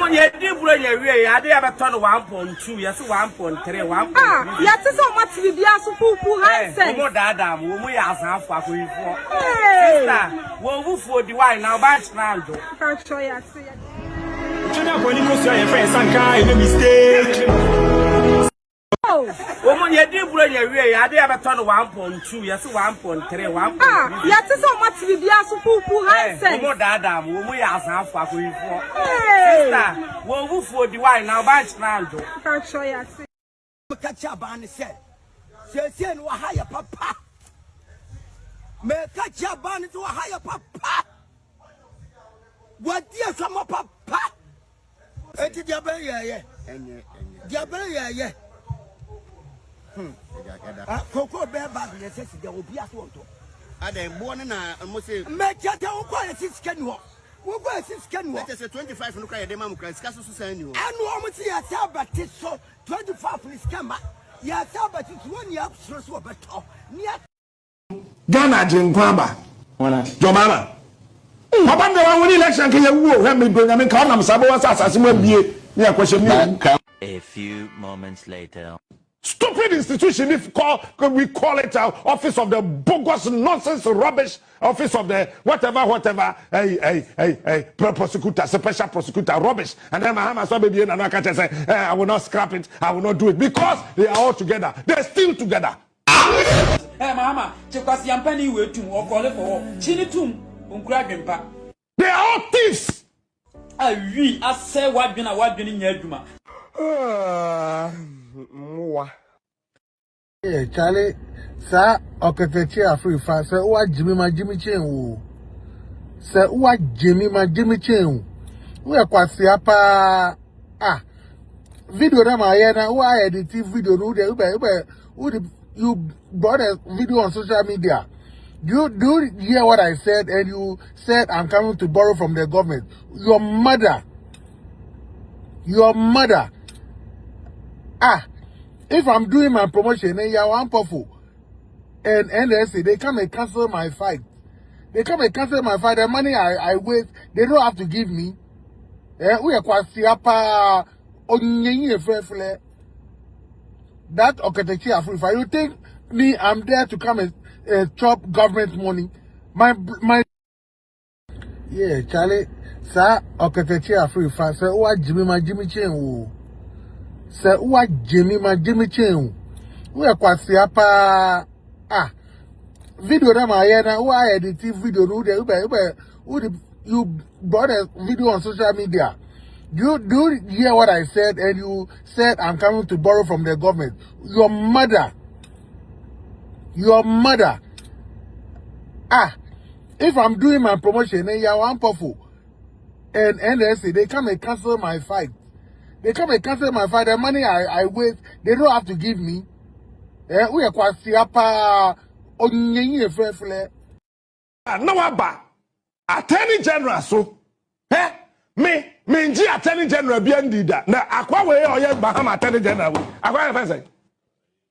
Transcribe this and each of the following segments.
Woman, you did bring your way. I did have a ton of 1.2. Yes, 1.3, 1. Ah, yes, so much to be a super high sense. What that when we ask how far we for. Sister, well, who for the wine now? Batch now. Can't show you. Junior Polico, your friend Sanka, no mistake. Woman, you did bring your way. I did have a ton of 1.2. Yes, 1.3, 1. Ah, yes, so much to be a super high sense. What that when we ask how far we for. Sister, well, who for the wine now? Batch now. Can't show you. Catch up on the set. Say, no higher papa. Me catch up on to a higher papa. What dear some papa? Eti diabere ye. Enye. Diabere ye. Koko be bag necessity there will be at one to. Ade born na mo say Me chata wo kwa 6 can wo. Wo kwa 6 can wo. Let us say 25 no cry dem am cry sika so san ni o. Anu o mo ti ya sabati so 25 please come back. Ya sabati so ni absro so beto. Ni Ghana Jinkwamba. Wana. Jomama. Papa ndo wa woni election ke yewu o he me do nyame ka onam sabo wa asase mu abie ni akwahye mi. A few moments later. Stupid institution if we call it office of the bogus nonsense rubbish office of the whatever prosecutor special prosecutor rubbish and then Mahama so baby and I can say I will not scrap it, I will not do it because they are all together, they're still together. Mahama chekwasi yampani wetum o call for chini tum unkura Adwenpa. They are all thieves. Awi ase wadwene nya adwuma. Yeah, Charlie, sir, Okatakyie Afrifa, sir, what Jimmy Chen, sir, what Jimmy Chen, we are quite siapa. Video na mayena, why edit video, you brought a video on social media. Do you hear what I said? And you said, I'm coming to borrow from the government. Your mother. If I'm doing my promotion and you're one powerful and NDC, they come and cancel my fight. The money I waste, they don't have to give me. We are quite siapa on that Okatakyie Afrifa. You think me, I'm there to come and chop government money? Yeah, Charlie, sir, Okatakyie Afrifa, sir, what Jimmy Chen, sir, what Jimmy Chen, we are quite siapa. Video na mayena, why edit video, you brought a video on social media. Do you hear what I said? And you said, I'm coming to borrow from the government. Your mother. If I'm doing my promotion and you're one powerful and NDC, they come and cancel my fight. The money I waste, they don't have to give me. We are quite siapa on No aba. Attorney General so. Me nji Attorney General bi andida. Na akwa we oye Mahama Attorney General. Akwa na say.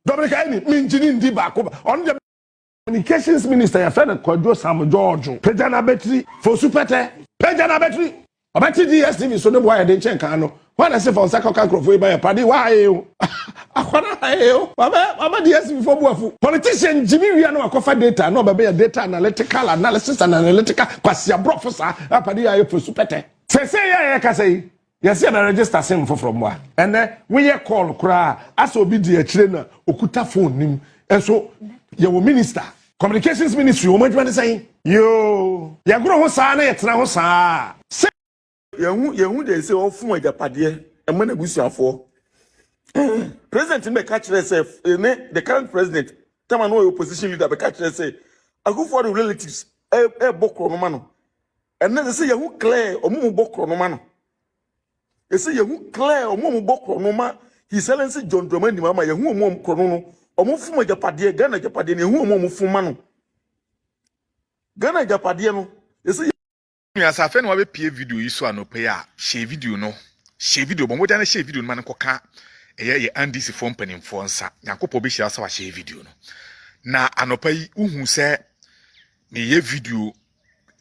Dominica ni me nji ni ndi ba ko. On the Communications Minister ya friend Kwadwo Sam George. Pejana Betri for supete. Pejana Betri. Obati DSTV so no boy de chen kan no. When I say for second crofo by party why you? Akwana ayo. Baba DSTV for boafu. Politician Jimmy we no akofa data no be data analytical analysis and analytical kwasia brofosa apadi ayo for supete. Say ya ka say. Yes, I register sim from wa. And we ye call kra as obi di akire na okuta phone nim. And so your minister, communications ministry, what do you say? Yo, ya gro ho sa na yetna ho sa. Yehu dey say on fun ajapade e ma na busuafo. President me catch yourself, the current president, tama no opposition leader be catch say, I go for the relatives e bokro no ma no. And then they say yehu clear omu bokro no ma no. They say yehu clear omu bokro no ma. His Excellency John Dramani mama yehu omu krono no. Omu fun ajapade Ghana ajapade ne yehu omu fun ma no. Ghana ajapade no. They say Yes, I found one pay video you saw no pay share video no. Share video but more than share video man koka ye NDC phone pen for nsa. Yankopo be share so share video no. Na anopa yi uhu se me ye video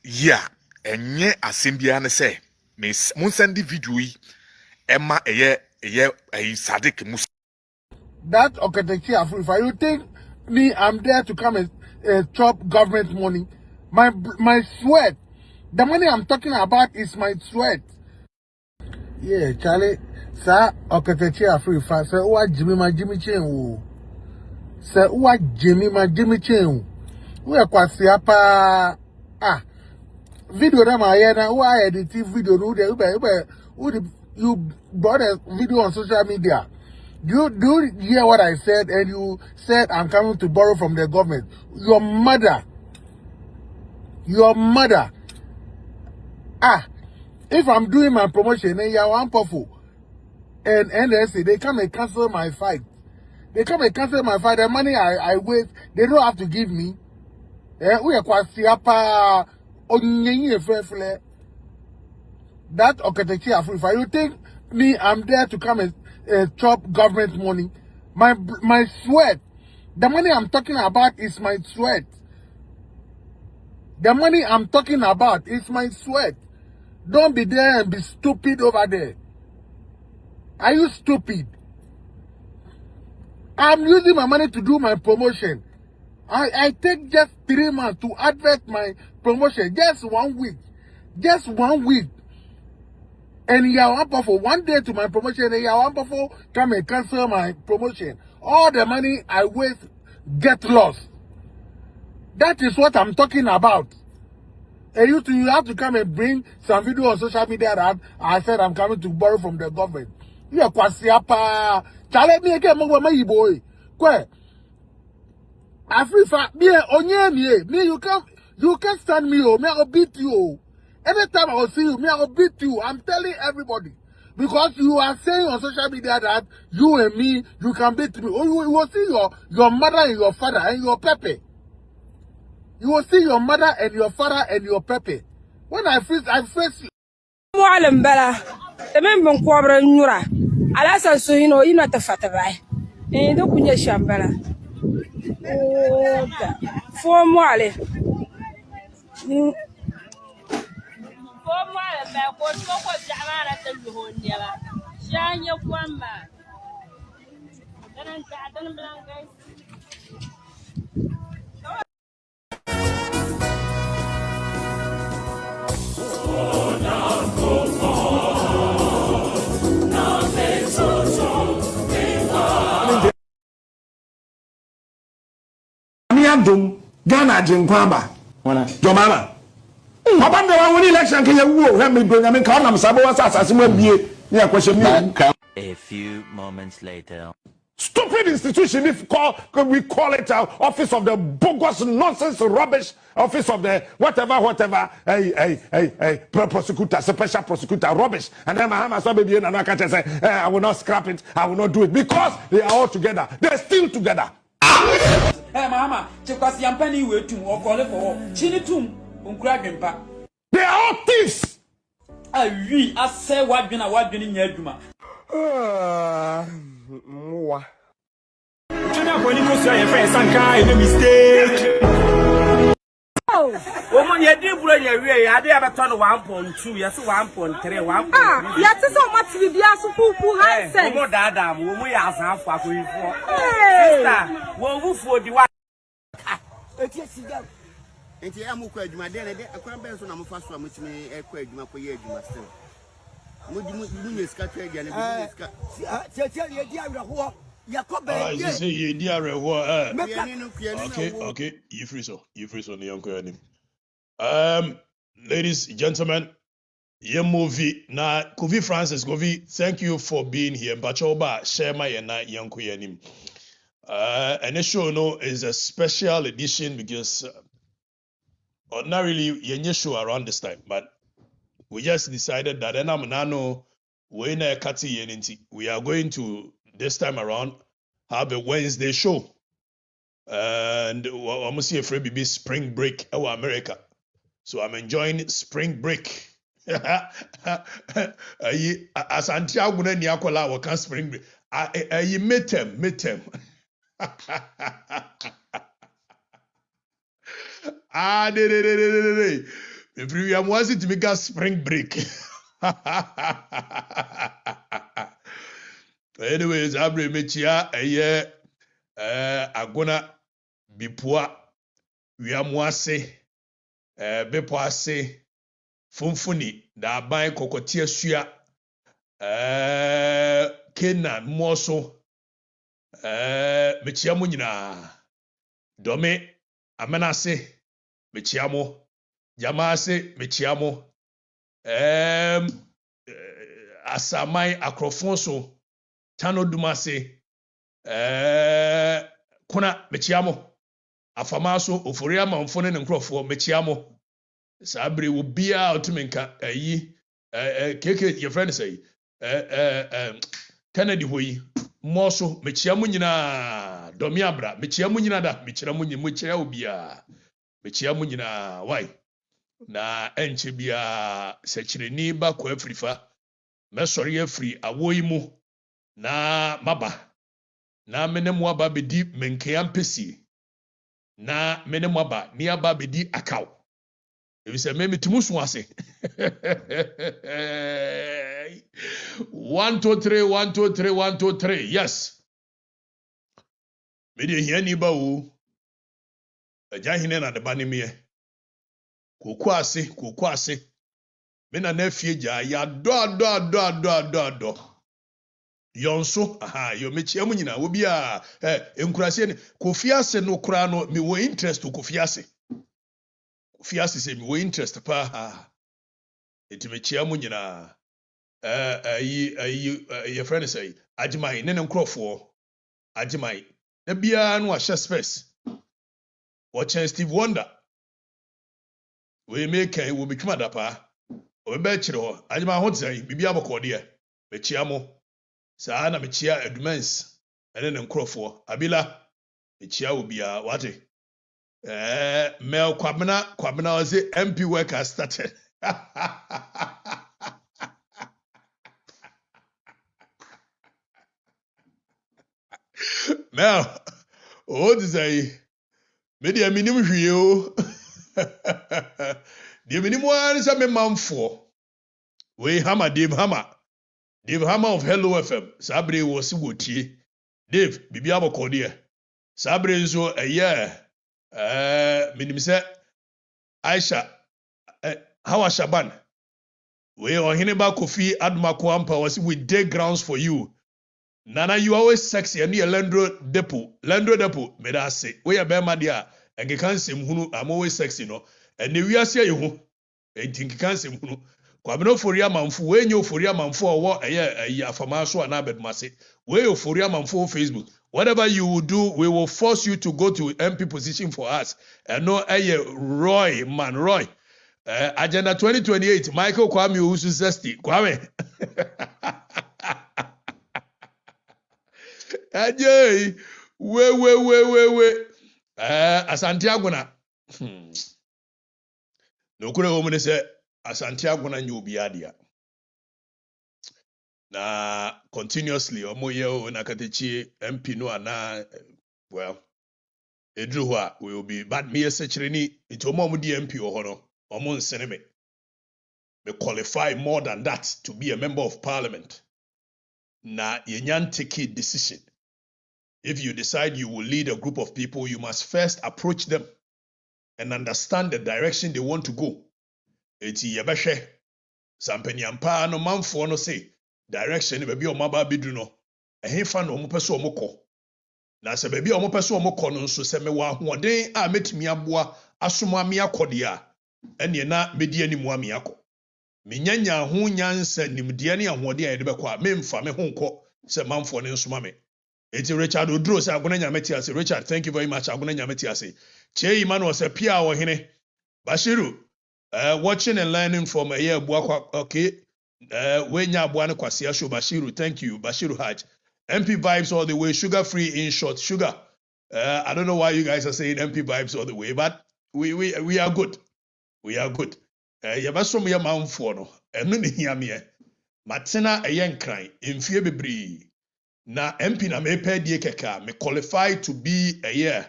ya enye asembia ne se me mun send video yi Emma a Sadik Mus. That Okatakyie Afrifa, you think me, I'm there to come and chop government money? My sweat. The money I'm talking about is my sweat. Yeah, Charlie. Sir, Okatakyie Afrifa, sir, what Jimmy Chain? Sir, what Jimmy Chain? We are quite siapa. Video that my head and why edit video you brought a video on social media. Do you hear what I said? And you said I'm coming to borrow from the government. Your mother. If I'm doing my promotion and you're one powerful and NDC, they come and cancel my fight. The money I waste, they don't have to give me. We are quite siapa. That Okatakyie Afrifa, you think me, I'm there to come and chop government money? My sweat. The money I'm talking about is my sweat. Don't be there and be stupid over there. Are you stupid? I'm using my money to do my promotion. I take just 3 months to advert my promotion. Just 1 week. And you are one for 1 day to my promotion. And you are one for come and cancel my promotion. All the money I waste get lost. That is what I'm talking about. And you have to come and bring some video on social media that I said I'm coming to borrow from the government. You are kwasiapa. Chale me again, my boy. Kwe. Afrifa, me, you can't stand me, me, I'll beat you. Anytime I will see you, me, I will beat you. I'm telling everybody. Because you are saying on social media that you and me, you can beat me. Oh, you will see your mother and your father and your pepe. You will see your mother and your father and your pepe. When I face you. Bella. The men won't quarter Nura. Alasa so you not the fatabai. And don't put your shambella. For Mwale. Ghana Jinkwamba. Jomama. Papa de wa woni election ke ye wo he me do nyame ka onam sabo wasa asase mo bie ne question me. A few moments later. Stupid institution we call it office of the bogus nonsense rubbish office of the whatever prosecutor special prosecutor rubbish and then Mahama so be na na catch say I will not scrap it, I will not do it because they are all together, they're still together. Mahama Chikwasi Yampani we tum for chini tum Adwenpa. They are all thieves. I say what been nya adwuma. Moa. Junior Bonico say your friend Sanka no mistake. Woman ye dey bro ye we ade abeto no 1.2 yes 1.3 1.3. Ya te so much bibia so pupu handset. Woman dada mo mo ya asanfo akoyifo. Sister, wo wufu di wa. Etie siga. Enti amuko adwuma de na de akwan ben so na mo fa so amutimi ekọ adwuma ko ye adwuma still. Mo nye ska twa dia na bi ska. Tie ye di awerho. Yakobe. You say ye di awerho Okay, you free so ne yanko yanim. Ladies, gentlemen, ye movie na Kofi Francis Kofi, thank you for being here. Bachoba share my na yanko yanim. And this show no is a special edition because ordinarily yenye show around this time, but we just decided that we are going to this time around have a Wednesday show. And I'm see a free BB spring break in America. So I'm enjoying spring break. As Santiago Niakola we can spring break. I meet them. If you am wanting to make a spring break. Anyways, abre mechia agona bipua wiamuase bepo ase funfuni da aban kokoti asua Kenan moso mechia mo nyina dome amenase mechia mo jamase mechia mo asamai akrofonso tano dumase kuna mechiamo afamaso oforia manfo ne nkrofo mechiamo sabre obia otumenka keke your friend say Kennedy hoyi moso mechiamo nyina domi abra mechiamo nyina da mechira obia mechiamo nyina why na enche bia sechireni ba ko Afirifa mesori afiri awoyi mu na maba na menemu aba bedi menkea mpesi na menemu aba ni aba bedi akaw ebise me metumu ase 123 yes media hia ni ba o aja hine na de ba ne me koku ase me na na fie ja ya do yonso yo mechia mu nyina obi a enkurase ne kofiase no kura no me wo interest kofiase se me wo interest pa eti mechia mu nyina your friend say agimai ne nkrofo agimai na bia no ahye space watch Steve Wonder we make wo betwuma da pa obeba kire ho agimai ho tsai bibia bokode mechia mu saa na mechia adumans ene ne nkrofo abila mechia obia wate mel kwabena was MP worker started mel o dizai media minim hwie o de minim wan se me manfo we hammer Dave Hammer of Hello FM. Sabre was wotie. Dave, bibia bokode. Sabre nso minim se Aisha Hawa Shaban. We ohine ba Kofi Admako ampa was with day grounds for you. Nana, you always sexy and you Lendro Depot. Me da say. We ya be ma dia. Enke kan sem hunu I'm always sexy no. And the wiase ye hu. Enke kan sem hunu. Kwabeno foria manfo we nyo foria manfo owo afama so na bedmase we yo foria manfo Facebook whatever you will do we will force you to go to MP position for us and no Roy agenda 2028 Michael Kwame Usu Zesty Kwame ajay we Asante Aguna no kure ho mu ne se Asante Aguna nyobi adia na continuously omoye o na Okatakyie MP no ana well edru ho a we will be but me sechreni nti omo di MP o ho no omo nsene me qualify more than that to be a member of parliament na yenyan take a decision. If you decide you will lead a group of people, you must first approach them and understand the direction they want to go. Eti yebehwe sampanyampa no manfo no say direction be bi o maba bidu no ehefa no mo peso mo kɔ na se be bi o mo peso mo kɔ no nso se me wa ahoden a metimi aboa asoma me akɔde a ene na medi animu ame akɔ menyanya ho nyansa nimde ne ahoden a yede bɛkɔ a memfa me ho nkɔ se manfo ne nsoma me. Eti Richard Odro say agona nyameti ase. Richard, thank you very much. Agona nyameti ase. Che Emmanuel say pia wo hene. Bashiru, watching and learning from a year Buakwa. Okay. Wenya Buane Kwasia show Bashiru. Thank you. Bashiru Haj. MP vibes all the way. Sugar free in short. Sugar. I don't know why you guys are saying MP vibes all the way, but we are good. We are good. Yabasom ya manfo no. Enu ne hiame. Matena eyenkran. Emfie bebree. Na MP na me pedie keka me qualified to be a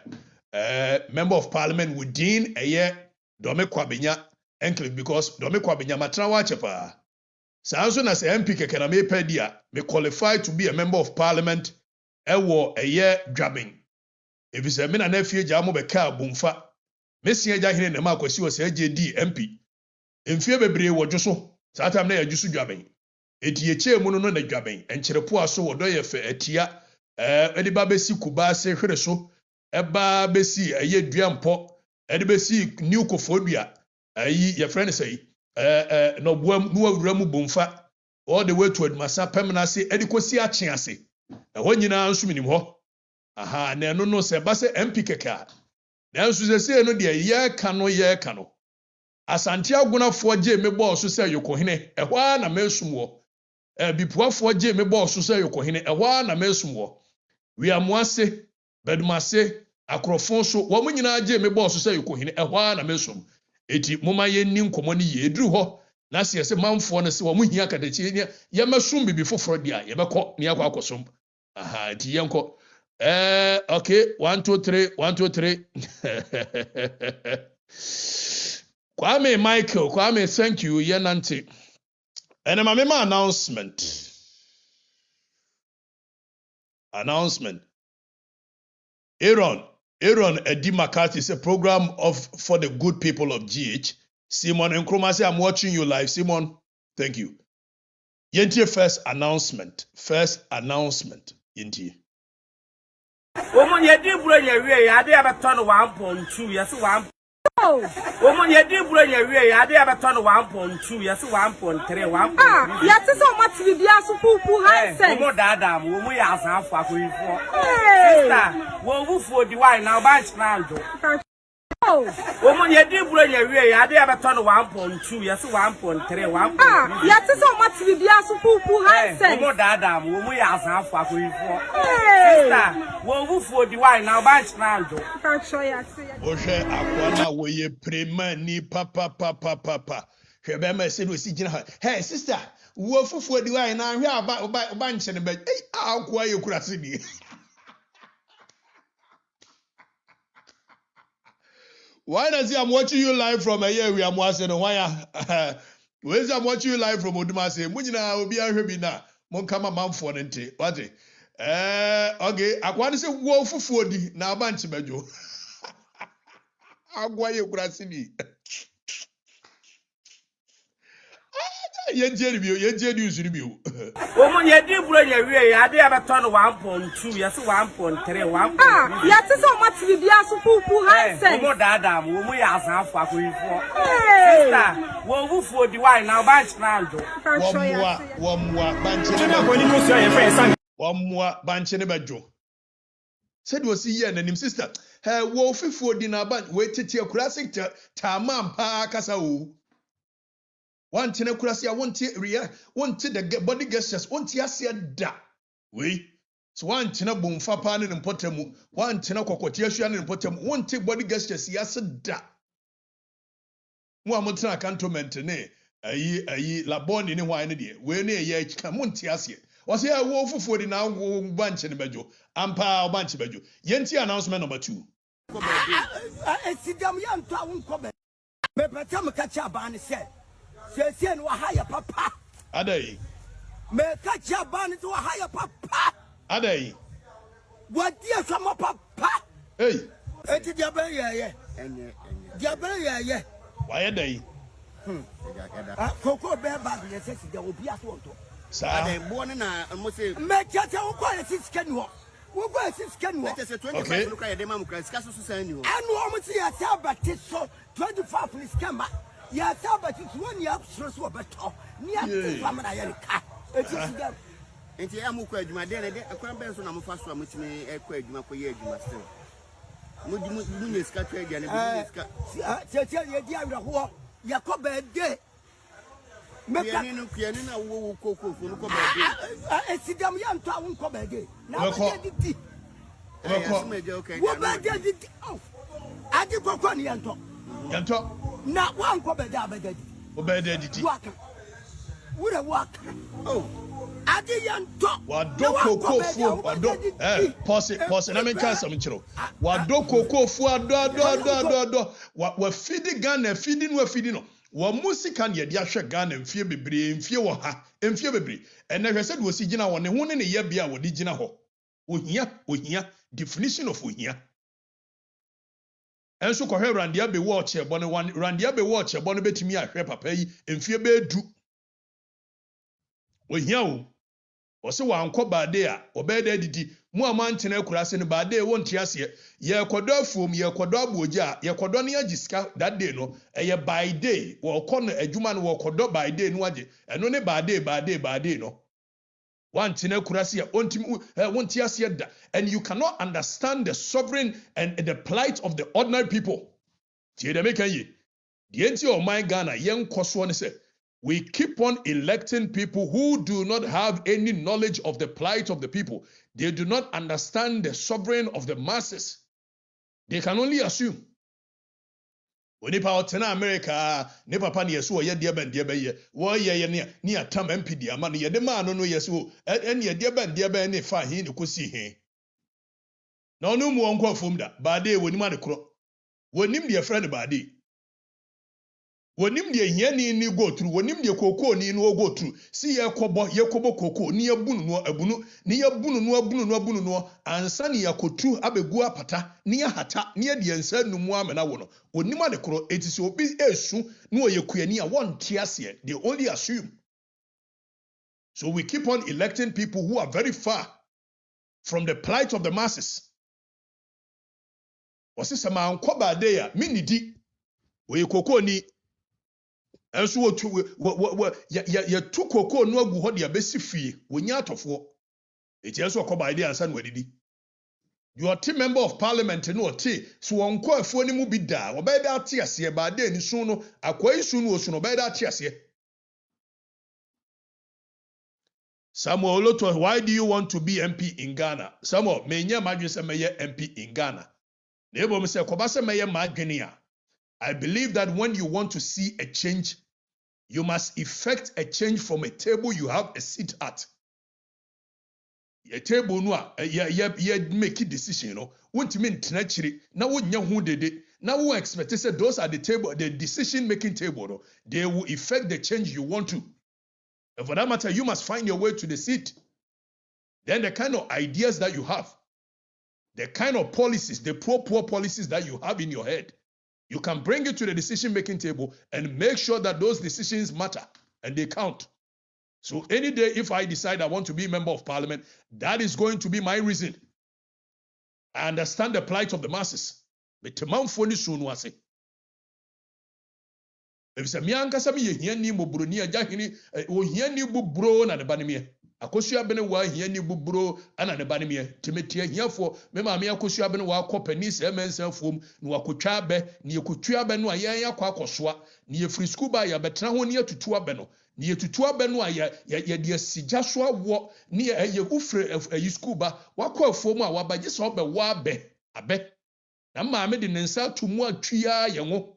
member of parliament within a year Dome Kwabenya enclave because Dome Kwabenya matna wache pa Sanso na se MP keke na me pedia me qualify to be a member of parliament ewo eye dwaben. If se me na na fie gya mo be ka bomfa. Me sia gya hene na ma kwasi wo se JD MP. Emfie bebre wo dwoso. Saa time na ya dwoso dwaben. Eti eche mu no na dwaben. Encherepo aso wo do ye fe atia edi ba besi kuba se hwere so. Eba besi eye duampo. Edi besi new kofodua. Ayi your friend say no boam no awuramu bomfa all the way to Admasa Pemna say edikosi ache ase na ho nyina nso minim ho aha na no se ba se MP keka na nso se no de ye ka no asante agunafo je me boss se yokohene ehwa na mesum wo bipuafo je me boss se yokohene ehwa na mesum wo wi amoase bedumase akrofon so wo nyina je me boss se yokohene ehwa na mesum eti moma ye ni nkomo ni ye eduru ho na se se manfo no se wo mu hia kadachi ne ye masum bibi foforo dia ye bekọ ne yakọ akosom aha eti ye nko okay 1 2 3 Kwame Michael Kwame thank you ye nante and my announcement Aaron Eddie McCarthy is a program for the good people of GH. Simon Nkrumah say I'm watching you live. Simon, thank you. Yentie first announcement. Yentie. Woman, you did bring your way. I did have a ton of 1.2. Yes, 1. Woman, you did bring your way. I did have a ton of 1.2. Yes, 1.3. 1. Yes, so much to be asked who has said. Woman, Dadam, woman, you ask Afirifa. Sister, who for the wine now? Bunch now. Woman, you did bring your way. I did have a ton of 1.2. Yes, 1.3. 1. Yes, so much to be asked who has said. Woman, Dadam, woman, you ask Afirifa. Sister, who for the wine now? Bunch now. Oshe akwana woye prema ni papa. Hwebe ma se no si gina ha. Hey sister, wo fufu di wine na hwe aba nche ne ba. Ei akwa ye kurase ni. Why does he I'm watching you live from a year we am watching no why where's I'm watching you live from Odumase. Munyina obi ahwe bi na mon kama manfo ne nte. What? Okay, akwa se wo fufu di na aba nche bajo. Agwa ye kurase ni. Ye news ni bio. Woman, you did bring your way. I did have a ton of 1.2. Yes, 1.3. 1. Yes, so much to be asked who has said. Woman, Dadam, woman, you ask Afirifa. Sister, who for the wine now? Bunch now. Wamwa banchene bajo. Said was here and him sister. Her wolfy for dinner ban waited to your classic tamam pa kasa o. One tina kurasi want the body gestures want ya da. We so one tina boom fa pan in potemu, one tina cocotiation in potemu, one take body gestures yes da. Muamutina cantonment ne ayi labon in wine dear, we near ye camuntiasia. Was here a wolf for the now bunch in the bejo, ampa bunch bejo. Yenti announcement number 2. Sit down, young town comment. Bepatam catch up and said. Say no higher papa. Adai. Me catch your ban to a higher papa. Adai. What dear some papa? Hey. It's Diaberia, yeah. Why a day? Cocoa bear bag necessity there will be at one. Sir, born in a must say, make just a quiet 6 can walk. We'll go 6 can walk. Let us 25 look at the Mamma Castle to send you. And almost see a Sabbath so 25 police camera. Yes, but it's 1 year stress over top. Near America. And the Amuka, my dear, a cranberry on a fast one which may equate my poor year, you must still. Munis cut and tell you, dear, who Yacob day. Pianino, who cocoa for Luca. I see them young town come again. Now, what did it? Oh, I did go funny and talk. Not one cover dabba. Obedient. Would a walk. Oh, I didn't talk. What do cocoa for? Pause it. I mean, some children. What do cocoa for? What we're feeding gun and feeding we're feeding. wo musika ne de ahwe Ghana mfie bebre mfie wo ha mfie bebre ene hwe se de osi gina wo ne ho ne ye bia wo de gina ho ohia definition of ohia enso ko hwe randia be watch e bone randia be watch e bone betimi ahwe papa yi mfie be edu ohia wo wose wankɔ baade a obɛda didi mu amantena kurase ne baade wonte ase ye kɔdɔ afuom ye kɔdɔ aboje a ye kɔdɔ ne agisika that day no ɛyɛ by day wo kɔ no adwuma no wo kɔdɔ by day no age ɛno ne baade no wantena kurase a wonte ase da, and you cannot understand the sovereign and the plight of the ordinary people. Tie de meka yi die nti o man Ghana yen kɔso ne sɛ we keep on electing people who do not have any knowledge of the plight of the people. They do not understand the sovereign of the masses. They can only assume. When you power in America, ne papa ni yesu ye dia ben ye wo ye ni atam MP dia ma no ye de ma no yesu en ye dia ben ne fa hi ne kosi hi. Na onu mu onko fom da ba de woni ma de kro. Wonim de friend ba de. Wonim de hiani ni go through, wonim de koko ni no go through. Si ye kobo koko ni abunu no abunu, ni abunu no ansa ni yakotu abegu apata, ni hata, ni de ensa numu amena wo no. Wonim ade kro etisi obi esu no yekuani a won tiase, they only assume. So we keep on electing people who are very far from the plight of the masses. Wasi sama anko ba de ya minidi we koko ni enso ya tu koko no agu ho de abesi fie wonya atofo eti enso akoba ide ansa no adidi you are team member of parliament no oti so wonko afuo ni mu bi da obeda ate ase ba de ni sun no akwai sun no osun obeda ate ase. Samuel Oloto, why do you want to be MP in Ghana? Samuel, menya madwe se meye MP in Ghana. Nebo me se koba se meye madwene a. I believe that when you want to see a change, you must effect a change from a table you have a seat at. A table no ye make a decision, you know. Won't mean tenachiri na wonya hu dede. Now we expect say those are the table, the decision making table, no? They will effect the change you want to. And for that matter, you must find your way to the seat. Then the kind of ideas that you have, the kind of policies, the pro-poor policies that you have in your head, you can bring it to the decision-making table and make sure that those decisions matter and they count. So any day, if I decide I want to be a member of parliament, that is going to be my reason. I understand the plight of the masses. But if some young Casami, Yeni Mubruni, Jahini, Yeni Bubro, and the Banimia. Akosia Benewa, Yeni Bubro, and the Banimia. Timitia here for Memamia Kosia Benewa, Copenis, MSF, Nuakuchabe, Niakutua Benua, Yaya Quakoswa, near Friscuba, Yabetraho near to Tuabeno, near to Tuabenua, ya dear Sijaswa walk near a Ufre of a Yuscuba, Wako Foma, Wabajis of a Wabe, Abe. Nama made in Nensa to more Tria Yango.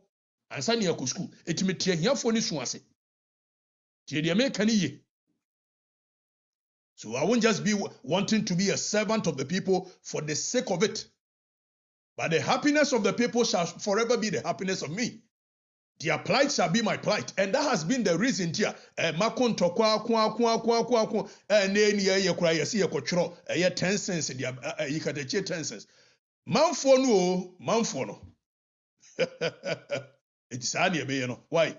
Ansani ya kusku etimetia hiafo ni suase tie de me kaniye. So I won't just be wanting to be a servant of the people for the sake of it, but the happiness of the people shall forever be the happiness of me. Their plight shall be my plight, and that has been the reason here. Makon tokwa kwa ne ni ye kura ye si ye kotro 10 cents dia Okatakyie 10 cents. Manfo no it's Sani Abeyano. Why?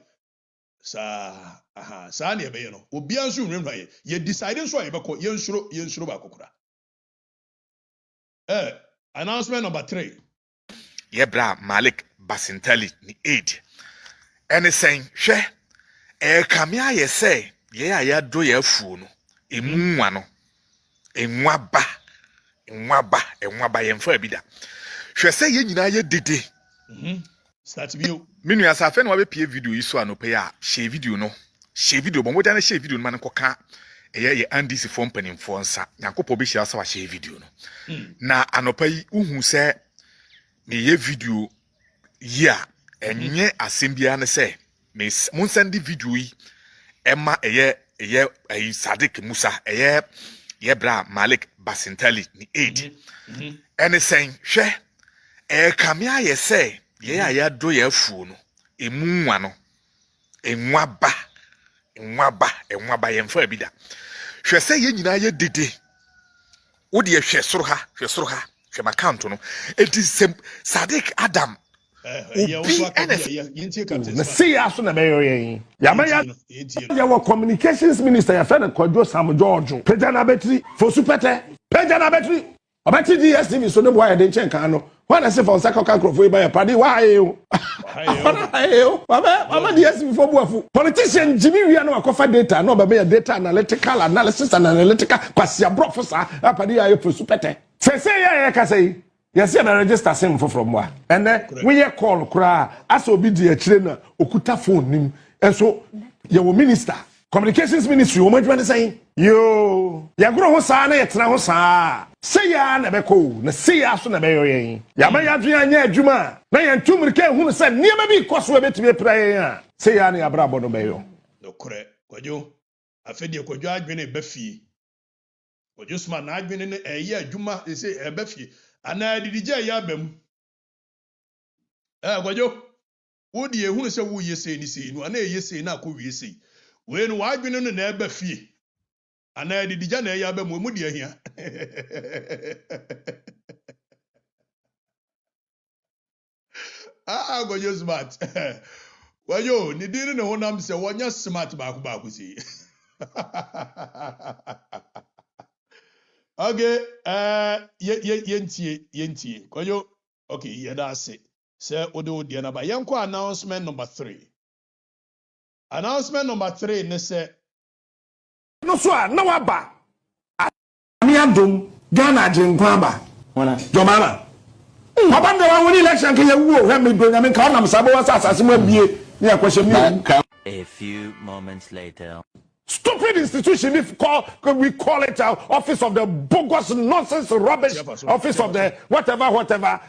Sani Abeyano. Obiansu remember ye deciding so yebako yensuro bakokura. Announcement number 3. Yebra Malik Basintali ni 8. And saying, she kamia ye say, ye aya do ye fu no. Emuano. Enwaba yemfa ebida. She say ye nyina ye dede. Start view. Minu ya sa fe no be video iso anope ya share video no. Share video bo moda na share video man koka ye NDC form panimfo nsa. Yankopɔ be share sa wa share video no. Na anope yi uhu se me ye video ya enye asembia ne se me mun send video yi emma eye Sadik Musa ye bra Malik Basintali ni 8. And saying she kamia ye say ye aya do ye fu no emuwa no enwaba yemfa bi da hwe se ye nyina ye dede wo de hwe soro ha hwe account no etisem Sadiq Adam na see aso na meyo yen ya wo communications minister ya fe na Kwadwo Sam George pejana betri fosu pete pejana betri obeti DSTV so ne boy de nchen kan no when I say for second crofo e ba ya padi why you mama DSTV for buafu politician Jimmy wi na wakofa data no ba be data analytical analysis and analytical kwasia brofo sa padi ya fosu pete say ya ka say yes, I register same from what. And then we call cry as obi di akire na okuta phone nim. And so your minister, communications ministry, what you saying? Yo, ya gro ho sa na yetna ho sa. Say ya na beko, na say ya so na be yoyen. Ya ma ya dua anya adwuma. Na ya ntumrike hu se niema bi koso ebetime praye ya. Say ya na ya brabo no be yo. No kore, Kwadwo. Afedi Kwadwo adwene ba fie. Kwadwo sma na adwene ne eye adwuma se e ba fie. Ana didije ya bam Kwadwo wo di ehunu se wo yese ni sei no ana yese na akọ wiese we no wadwene no na eba fie ana didije na ya bam mu di ahia Kwadwo smart Kwadwo ni dini ne honam se wonya smart baako sei Okay, yentie. Kwadwo, okay, yedase. Say odo di na ba. Yenko announcement number 3. Announcement number 3 ne say no so na waba. Ami adom Ghana jinkwa ba. Wana. Jomama. Papa ndo wa woni election ke yewu o he me do nyame ka onam sabo wa asase mu abie ni akwahye mi. A few moments later. Stupid institution, we call it office of the bogus nonsense rubbish, office of the whatever,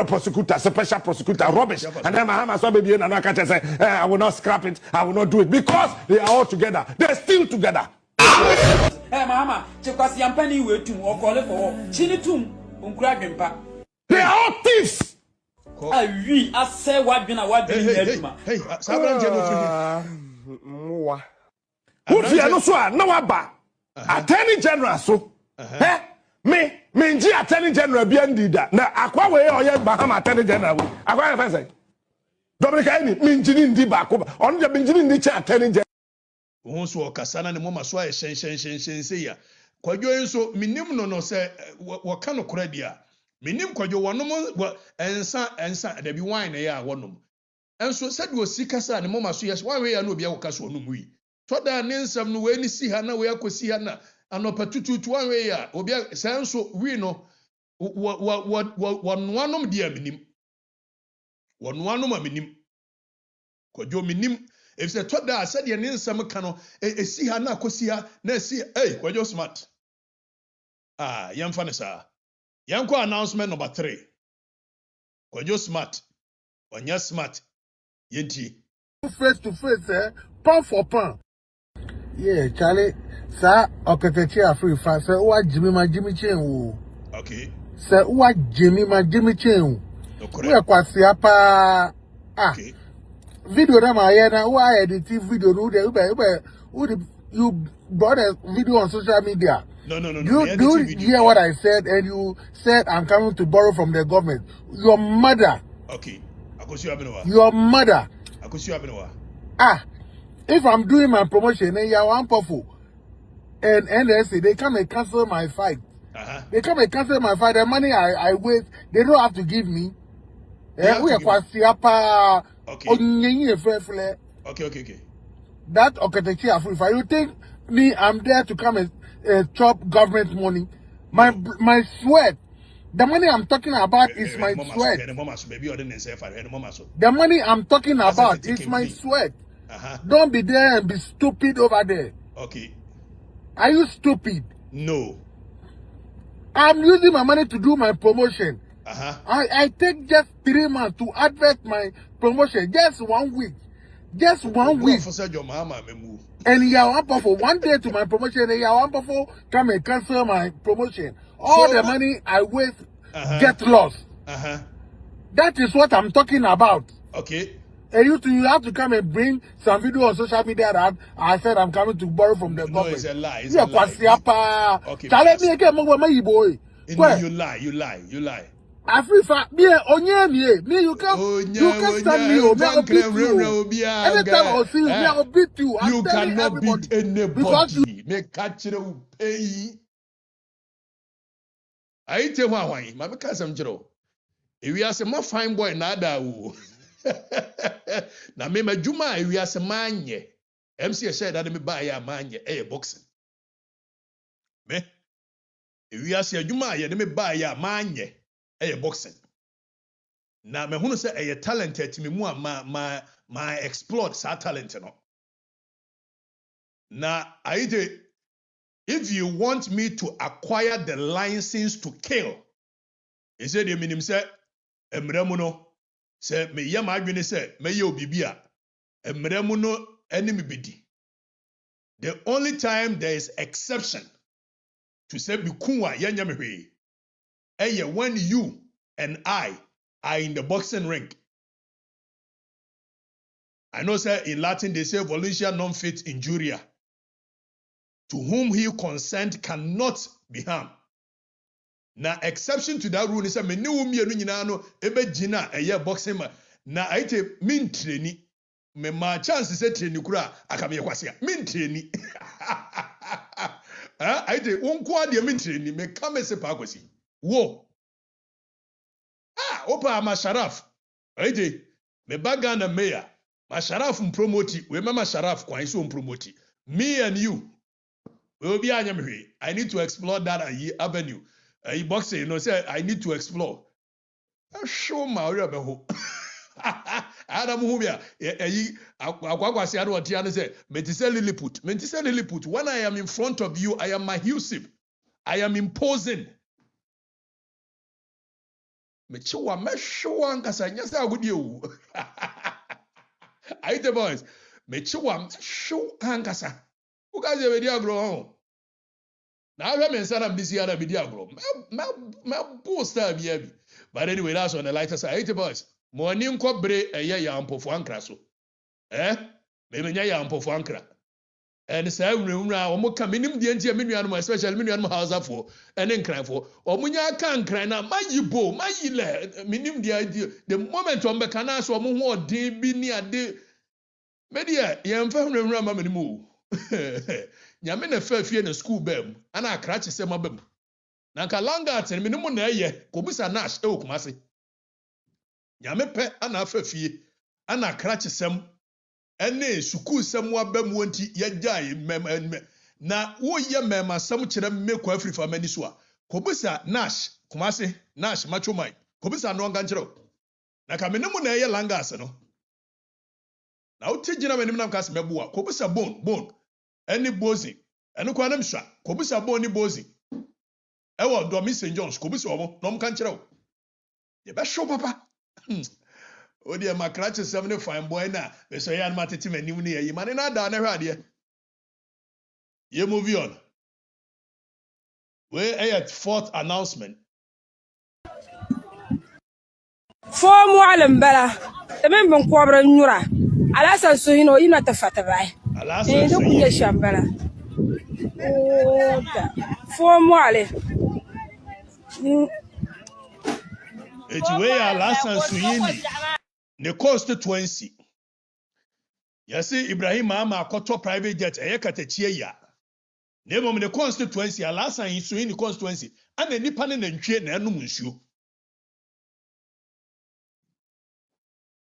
prosecutor, special prosecutor, rubbish. And then Mahama saw baby and I say, I will not scrap it, I will not do it because they are all together. They're still together. Mahama, Chekasi Yampani wetum or call it for Chinitum, Adwenpa. They are all thieves. We I say what been a what hey, who fear no so na waba attorney general so me nji attorney general bi andida na akwa we oye Mahama attorney general we akwa fa say Dominica ni me njini ndi ba ko on je njini ndi cha attorney general won so okasana ne moma so a shen say ya Kwadwo enso minim no say wo ka no kora dia minim Kwadwo wonom ensa da bi wine na ya wonom enso said we sikasa ne mama so yes one way ya no bia woka so onum wi to da ne nsam no we ni si ha na we akosi ha na anopatututu one way ya obi senso wi no wonoanom dia minim wonoanom aminim Kwadwo minim if say to da said ye ne nsam ka no esi ha na akosi ha na esi Kwadwo smart yemfa ne sa yanko announcement number 3 Kwadwo smart onya smart Yenti. Face to face, pan for pan. Yeah, Charlie, sir, Okatakyie Afrifa, sir, what Jimmy Chain. Okay. Sir, what Jimmy Chain. We are quite siapa. Okay. Video na mayena, why edit video? You brought a video on social media. No. You hear what I said, and you said I'm coming to borrow from the government. Your mother. Okay. Your mother. If I'm doing my promotion and you're one powerful and NDC, they come and cancel my fight. They come and cancel my fight. The money I waste, they don't have to give me. We are quite siapa. Okay. That Okatakyie Afrifa. You think me? I'm there to come and chop government money. My sweat. The money I'm talking about is my sweat. The money I'm talking about is my sweat. Don't be there and be stupid over there. Okay. Are you stupid? No. I'm using my money to do my promotion. I take just 3 months to advert my promotion. Just 1 week. Just 1 week. And for 1 day to my promotion, and come and cancel my promotion. All the money I waste get lost. That is what I'm talking about. Okay. And you have to come and bring some video on social media that I said I'm coming to borrow from the government. No, it's a lie. It's Yeah, a lie. okay, boy. You lie. Afrifa, me, you can stand me, I'll beat you. Anytime I'll see you, I'll beat you. You cannot beat anybody. Make catch you pay. I tell why, my cousin Joe. If you are some fine boy, nada. Na me majuma, if you are some man, MC said that me buy a man, boxing. Me, if you are some juma, me buy a man, boxing. Na me hunu say talented me mu my explore sa talent no. Na if you want me to acquire the license to kill, he said the minim say emremu no say me yam adwene say me ye obibi a emremu no enemy bedi. The only time there is exception to say bikunwa yanya me hwe when you and I are in the boxing ring. I know, sir, in Latin they say voluntary non-fit injuria. To whom he consent cannot be harmed. Now, exception to that rule is that me no ebe jina boxing ma. Na aite min traini. Me ma chance say traini kura akame kwasia. Min traini. Aite wonkwa de min traini me kame se pa kwasi. Wo. Opa ma sharaf. Aite me baganda mayor. Ma sharaf mpromoti. We ma sharaf kwa iso mpromoti. Me and you. We will be anyamri. I need to explore that avenue. Boxing, you know, say I need to explore. Show my rebel. Adam Hubia, Aquaquasi Adwatiana said, Mentise Lilliput. When I am in front of you, I am mahusive. I am imposing. Mechuwa, Meshuan Casanyasa with you. I the boys. Mechuwa, show Ankasa. Who guys have a diagro? Now I'm in Sana busy at a diagro. My poster, baby. But anyway, that's on the lighter side. 80 boys. Morning cobre a yampo for ancraso. Maybe yampo for ancra. And say, almost come in the NT million, my special million house for, and then cry for. Or Munya can't cry now, my yibo, my yile, minim the idea. The moment on the canas or more de be near de. Media, yam family remember me move. Yamina fair fear in the school bem, and I cratch a mabem. Nanka Langat and minimum ye, Kobisa Nash, Kumasi. Yamepe, and I fair fear, and I cratch some, and nay, Suku somewhat bem won't ye die, mem. Na, wo ye mema, some children make Afrifa Meniswa. Kobisa Nash, Kumasi, Nash, macho mine. Kobisa no ganjero. Naka minimum ye Langas, no. Now, Tijina Menimam Cas Mebua, Kobisa bone. Any bozy, and no quantum shot, Kobisa bony bozy. Ewa do Miss St. John's, Kobisa omo, nom canchero. Ye best show, papa. Oh dear, my crutch is 75 boy now. They say I'm at it and you near you, man, and I done a radio. You move on. We're at fourth announcement. For more bella. The member Quabra Nura. Alasa so you know the fatabai. Alasa so you shambala. For more. It's way Alasa Suyini. The constituency. You see, Ibrahim Mahama Koto private jet, Okatakyie ya. Name of the constituency, Alasa in Suyini constituency, and the Nippon and Chain and Numushu.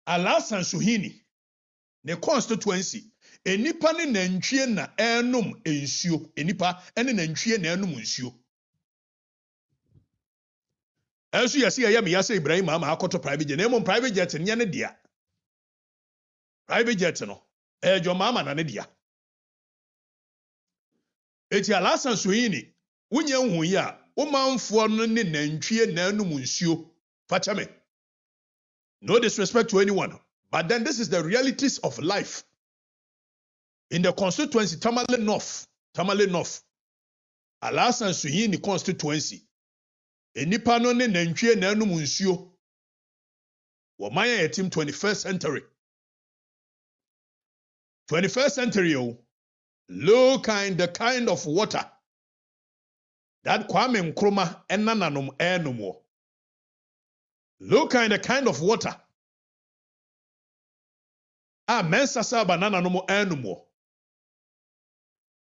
Alasa Suhini. The constituency. A Nippon and Chain na enum ensue. A Nippa and an Chain and Numushu. As you see, I am Yasa Ibrahim Mahama Koto private jet. Name on private jet and Yanadia. Private jet no. Your mama na nedia. Eti Alasa Suhini. Unye huya. Umanfo no ne nantwie na enum nsuo. Fachame. No disrespect to anyone, but then this is the realities of life. In the constituency, Tamale North, Alasa Suhini constituency. Enipa no ne nantwie na enum nsuo. Womaya team 21st century. 21st century, look at the kind of water that Kwame Nkrumah and Nananom air no more. Look at the kind of water Mensasa banana no more air no more.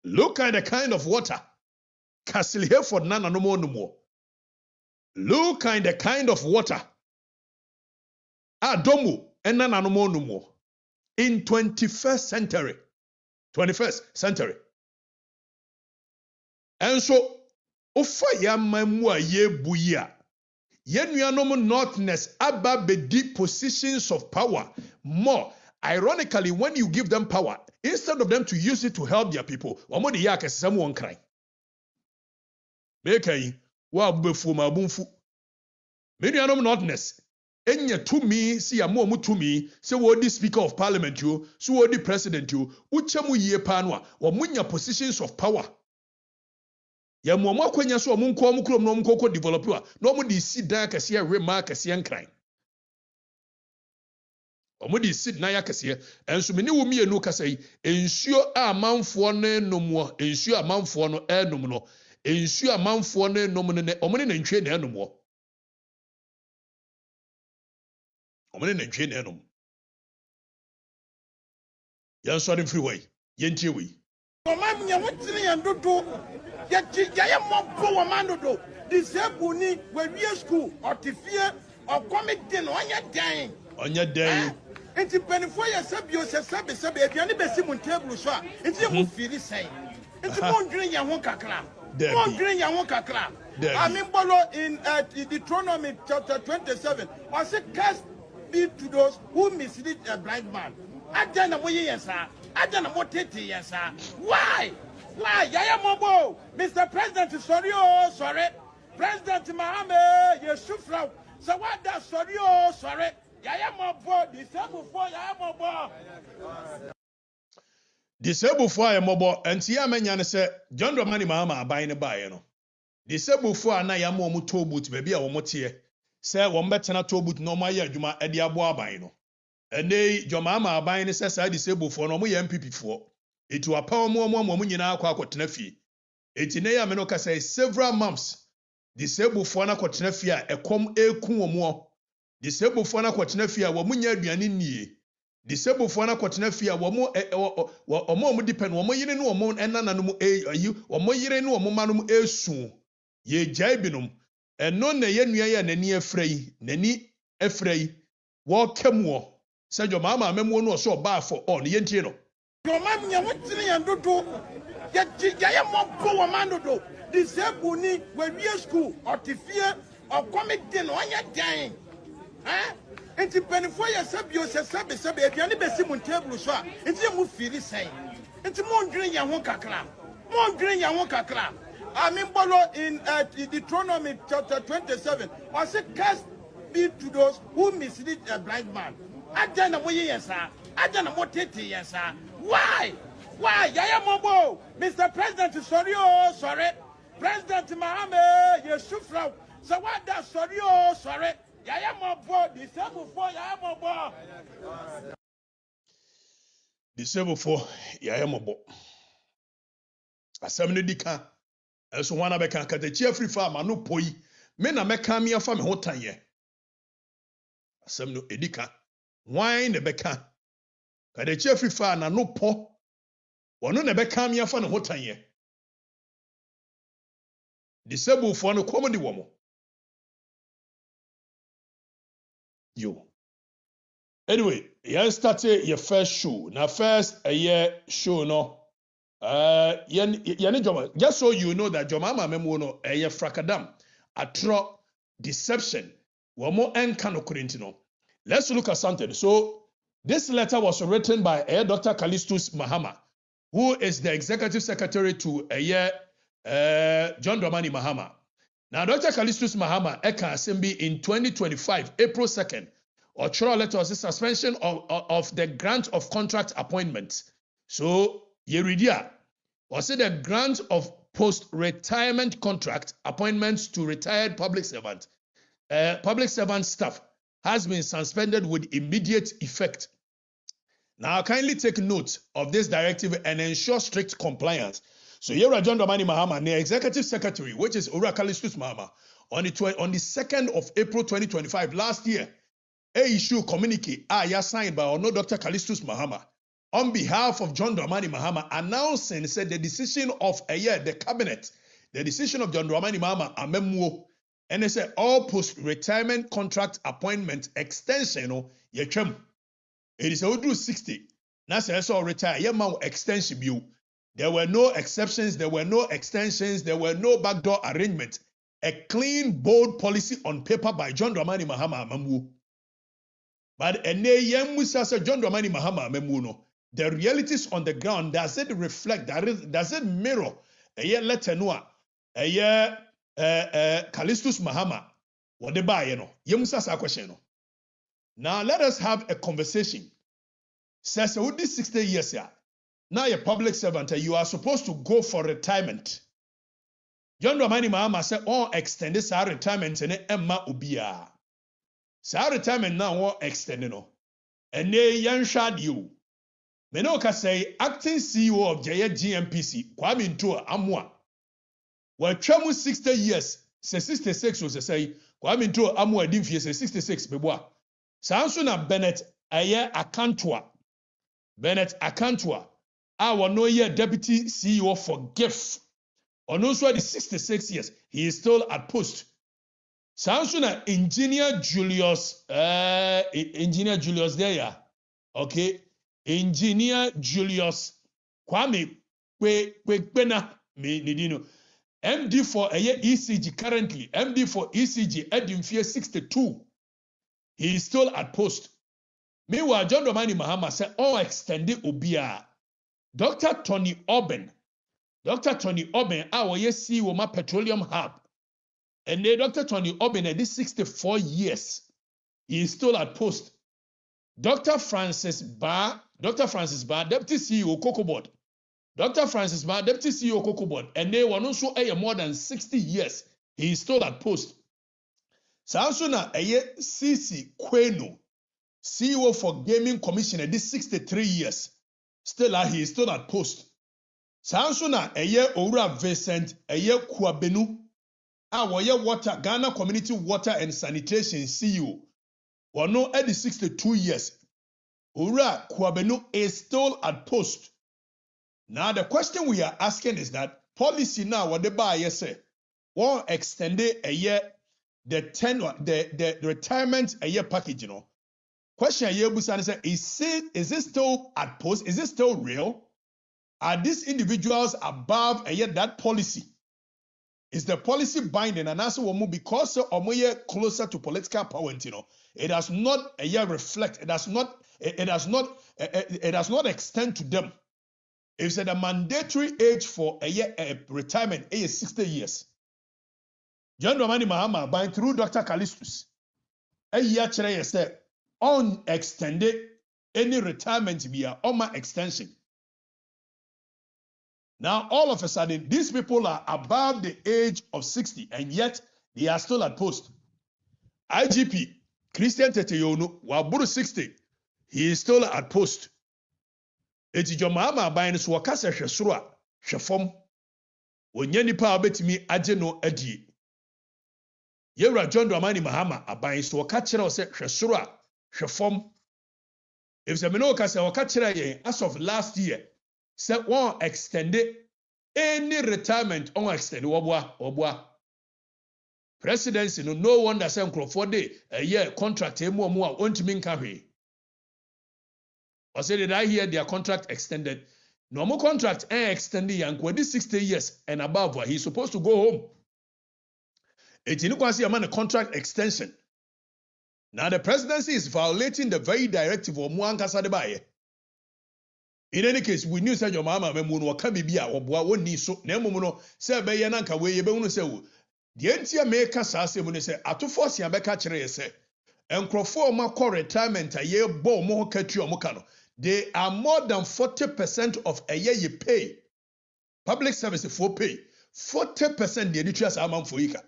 Look at the kind of water Castle Hereford Nana no more no more. Look at the kind of water Domu and Nana no more no more. In 21st century. 21st century. And so, ofa ya mamu a ye buya. Ye nuanom northness aba bedi positions of power more. Ironically, when you give them power, instead of them to use it to help their people, wamo de ya kesem won kran. Mekai wa bubefu ma bunfu. Me nuanom northness enya tumi si ya mo tumi se wo di speaker of parliament yo, so wo di president yo, uche mu yie pa no a wo munya positions of power. Ya mo akwanya so mo nko mo krom no mo koko develop a no mo di si dan kase ya rema kase nkran. Omo di sit na ya kase enso me ni wo mienu kase yi ensuo amanfo no enom ensuo amanfo no enom no ensuo amanfo no enom ne omo ne ntwe na enom wo omo ne ntwe na enom ya sorry free way yentie we Omam nya wotini yan dodo ya mobo wo man dodo disabled ni we school otifie okomite no onya dan enti penifo ya sabio sabe aduane besi mu table so a enti mu firi sai enti mo ndwene ya ho kakra mo ndwene ya ho kakra Bolo in Deuteronomy chapter 27 I say cast be to those who mislead a blind man adana mo yesa adana mo tete yesa why yaya mobo Mr. President sorry President Mahama Yeshufra so what that sorry yaya mobo disabled for yaya mobo disabled for yaya mobo enti ya menya ne se John Dramani Mahama aban ne bae no disabled for na ya mo tobut baby a wo motie se wo mbetena tobut no ma ya adwuma ade abo aban no ene John Mahama aban ne se sa disabled for no mo ya MPP for etu apa mo nyina akotena fie eti ne ya me no ka say several months disabled for na akotena fie a ekom eku wo mo disabled for na akotena fie a wo munya aduane nie disabled for na akotena fie a wo mo depend wo mo yire ne wo mo enana no mo wo mo yire ne wo mo ma no mo esu ye jai binom eno na ye nua ya nani afrei wo kemwo se John Mahama amemo no so ba for on ye ntie no Omam nya wotini yan dodo ya mobo wo man dodo disabled ni we school otifie okomite no onya dan enti penifo ya sabio sabe aduane besi mu table so a enti mu firi sai enti mo ndwene ya ho kakra Bolo in Deuteronomy chapter 27 I say cast be to those who mislead a blind man adana mo yesa adana mo tete yesa why yaya mobo Mr. President sorry President Mahama Yeshufra so what that sorry yaya mobo disabled for yaya mobo disabled for yaya mobo asem ne dika eso wana beka Okatakyie Afirifa ma no poi me na meka me afa me hotanye asem no edika wan ne beka Okatakyie Afirifa na no po wono ne beka me afa ne hotanye disabled for no comedy womo yo anyway yeah started your first show na first a year show no just so you know that John Mahama memo no frakadam atro deception wamo enka no korintino. Let's look at something. So this letter was written by Dr. Callistus Mahama, who is the executive secretary to John Dramani Mahama. Now Dr. Callistus Mahama eka assembly in 2025 April 2nd or choro letter was the suspension of the grant of contract appointments. So Yeridia was it the grant of post-retirement contract appointments to retired public servant staff has been suspended with immediate effect. Now, kindly take note of this directive and ensure strict compliance. So, here John Dramani Mahama, the Executive Secretary, which is Okatakyie Mahama, on the 2nd of April 2025, last year, a issue communique signed by Dr. Okatakyie Mahama on behalf of John Dramani Mahama, announcing said the decision of the cabinet, the decision of John Dramani Mahama amemwo, and they said all post-retirement contract appointment extension yetwam. It is over 60. Now say so retire yema extension bill. There were no exceptions, there were no extensions, there were no backdoor arrangement. A clean, bold policy on paper by John Dramani Mahama amemwo. But John Dramani Mahama amemwo, the realities on the ground, does it reflect, does it mirror a year letter noa, a year Okatakyie Mahama, what they buy, Yemusa question. Now let us have a conversation. Says with this 60 years, now you're a public servant, you are supposed to go for retirement. John Dramani Mahama said, "Oh, extend this retirement and Emma Ubia. Sa retirement now extend no. And they young shad you. Menoka say acting CEO of GMPC, Kwame Ntua Amwa. Well, Chamu 60 years, say 66 was say, Kwame Ntua Amwa Dimfie say 66 beboa. Sansuna Bennett aye Akantwa. Bennett Akantwa. Our no year deputy CEO for GIF. On also the 66 years, he is still at post. Sansuna Engineer Julius there. Okay. Engineer Julius Kwame Kwekpena Nidino. MD for ECG currently. MD for ECG Edwin 62. He is still at post. Meanwhile, John Dramani Mahama said, "Oh, extended Obia." Dr. Tony Oben, our CEO ma Petroleum Hub. And then Dr. Tony Oben at this 64 years, he is still at post. Dr. Francis Barr, Deputy CEO Goldbod. Dr. Francis Barr, Deputy CEO Goldbod, and they were also more than 60 years. He is still at post. Sansuna CC Kweno, CEO for Gaming Commission at this 63 years. Still he is still at post. Sansuna Ora Vincent Kwabenu, our water, Ghana Community Water and Sanitation CEO. No at the 62 years. Ura Kwabenu is still at post. Now the question we are asking is that policy now what they buy say won't extend a year the retirement a year package, Question is it still at post? Is it still real? Are these individuals above a year that policy? Is the policy binding? And answer will move because closer to political power, it does not a year reflect, it does not extend to them. If the mandatory age for a year retirement is 60 years. John Dramani Mahama by through Dr. Okatakyie a year chere say on extended any retirement via OMA extension. Now all of a sudden these people are above the age of 60 and yet they are still at post. IGP Christian Teteyonu waburu 60, he is still at post. Eti John Mahama by so wakasa hwesoro a hwefom onye nipa obetimi agye no adie. Yewra John Dramani Mahama aban so waka kire ose hwesoro a hwefom. If se me no ka se waka kire yen as of last year say won extend any retirement on extend wobua. Presidency no wonder say nkrofo dey a year contract emu omu a ontimi nka hwe. Or say, did I hear their contract extended? Normal contract extended young 60 years and above. He's supposed to go home. It's in a contract extension. Now the presidency is violating the very directive of Muanka Sadebaye. In any case, we knew that your mama memuno kabibia or boa so nemuno say bayananka way you say the entia make us say when they say at to force yabeka chere say and crofo ma retirement a year bo mo katri omukano. They are more than 40% of a year you pay. Public service for pay. 40% the editorial amount for Ika.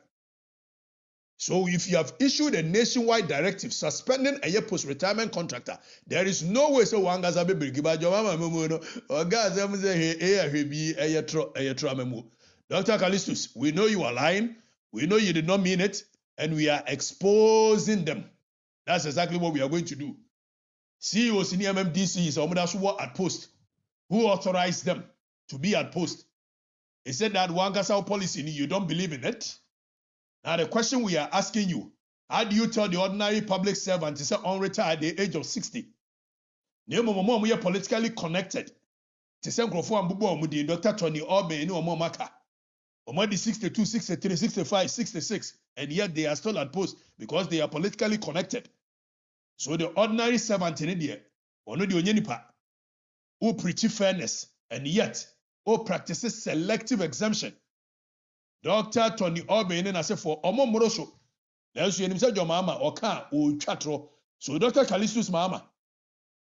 So if you have issued a nationwide directive suspending a post-retirement contractor, there is no way so one guy's a baby giba jomama memono or guys Dr. Callistus, we know you are lying, we know you did not mean it, and we are exposing them. That's exactly what we are going to do. CEOs in the MMDC is at post. Who authorized them to be at post? He said that one guy's policy, you don't believe in it. Now the question we are asking you, how do you tell the ordinary public servant to say unretired at the age of 60? We are politically connected. To say Dr. Tony Obe no more maka. 62, 63, 65, 66, and yet they are still at post because they are politically connected. So the ordinary servant in India, who preach fairness, and yet who practices selective exemption. Dr. Tony Obe I say for Omo Moroso. Let's see him say your mama or car or chatro. So Dr. Callistus Mama.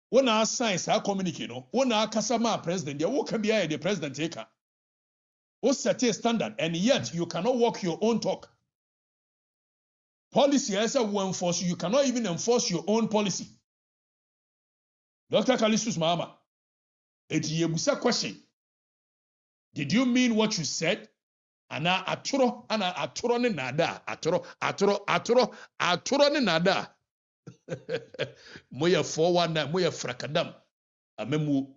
When our science are communicating, when our Kasama president, you can be the president taker. Who set a standard, and yet you cannot walk your own talk. Policy as a will enforce you cannot even enforce your own policy. Dr. Callistus Mama. It's a question. Did you mean what you said? Ana aturo ni nada aturo ni nada moya 419 moya frakadam amemu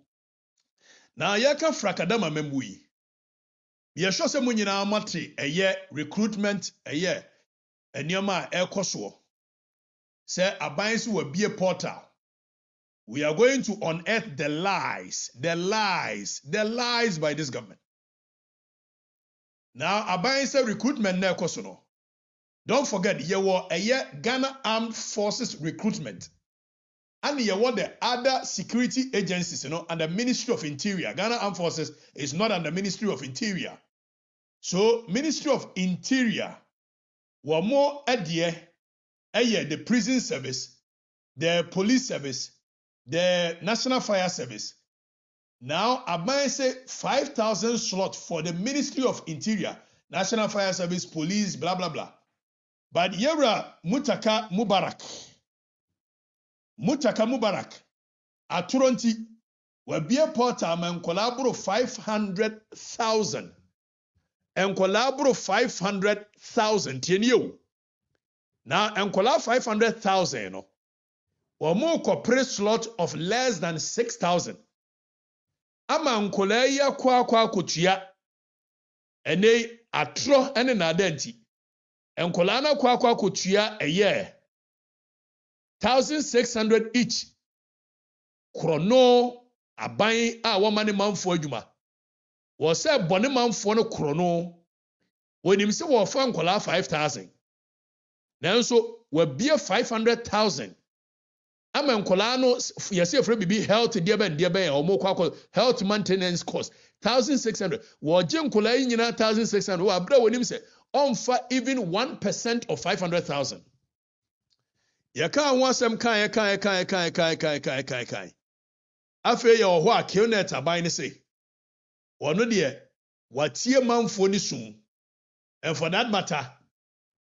na yaka frakadam amemu yi ye sho se munyina amate eye recruitment eye enioma ekoso say abansi wa bie portal. We are going to unearth the lies by this government. Now, Abayinse recruitment na ekoso. Don't forget, you were a Ghana Armed Forces recruitment. And you were the other security agencies, and the Ministry of Interior. Ghana Armed Forces is not under Ministry of Interior. So, Ministry of Interior were more the prison service, the police service, the National Fire Service. Now, Abayinse 5,000 slot for the Ministry of Interior, National Fire Service, Police, blah, blah, blah. But Yera Mutaka Mubarak, Aturonti, will be a portal and collaborate 500,000. And collaborate 500,000, you. Now, and collaborate 500,000, or more corporate slot of less than 6,000. Ama nkola ya kwa kutua ene atro ene na adanti nkola na kwa kutua eye 1,600 each krono aban a woma ne manfo adwuma wo se bone manfo no krono wonim se wo fa nkola 5,000 nanso wa bia 500,000 ama nkola no yesi efre bibi health diebe omo health maintenance cost 1,600 wo je nkola nyina 1,600 wo abra wonim se onfa even 1% of 500,000 yaka anwasem kan afa ye ho a Kionet aban ne se wono de watie manfo ni sum. And for that matter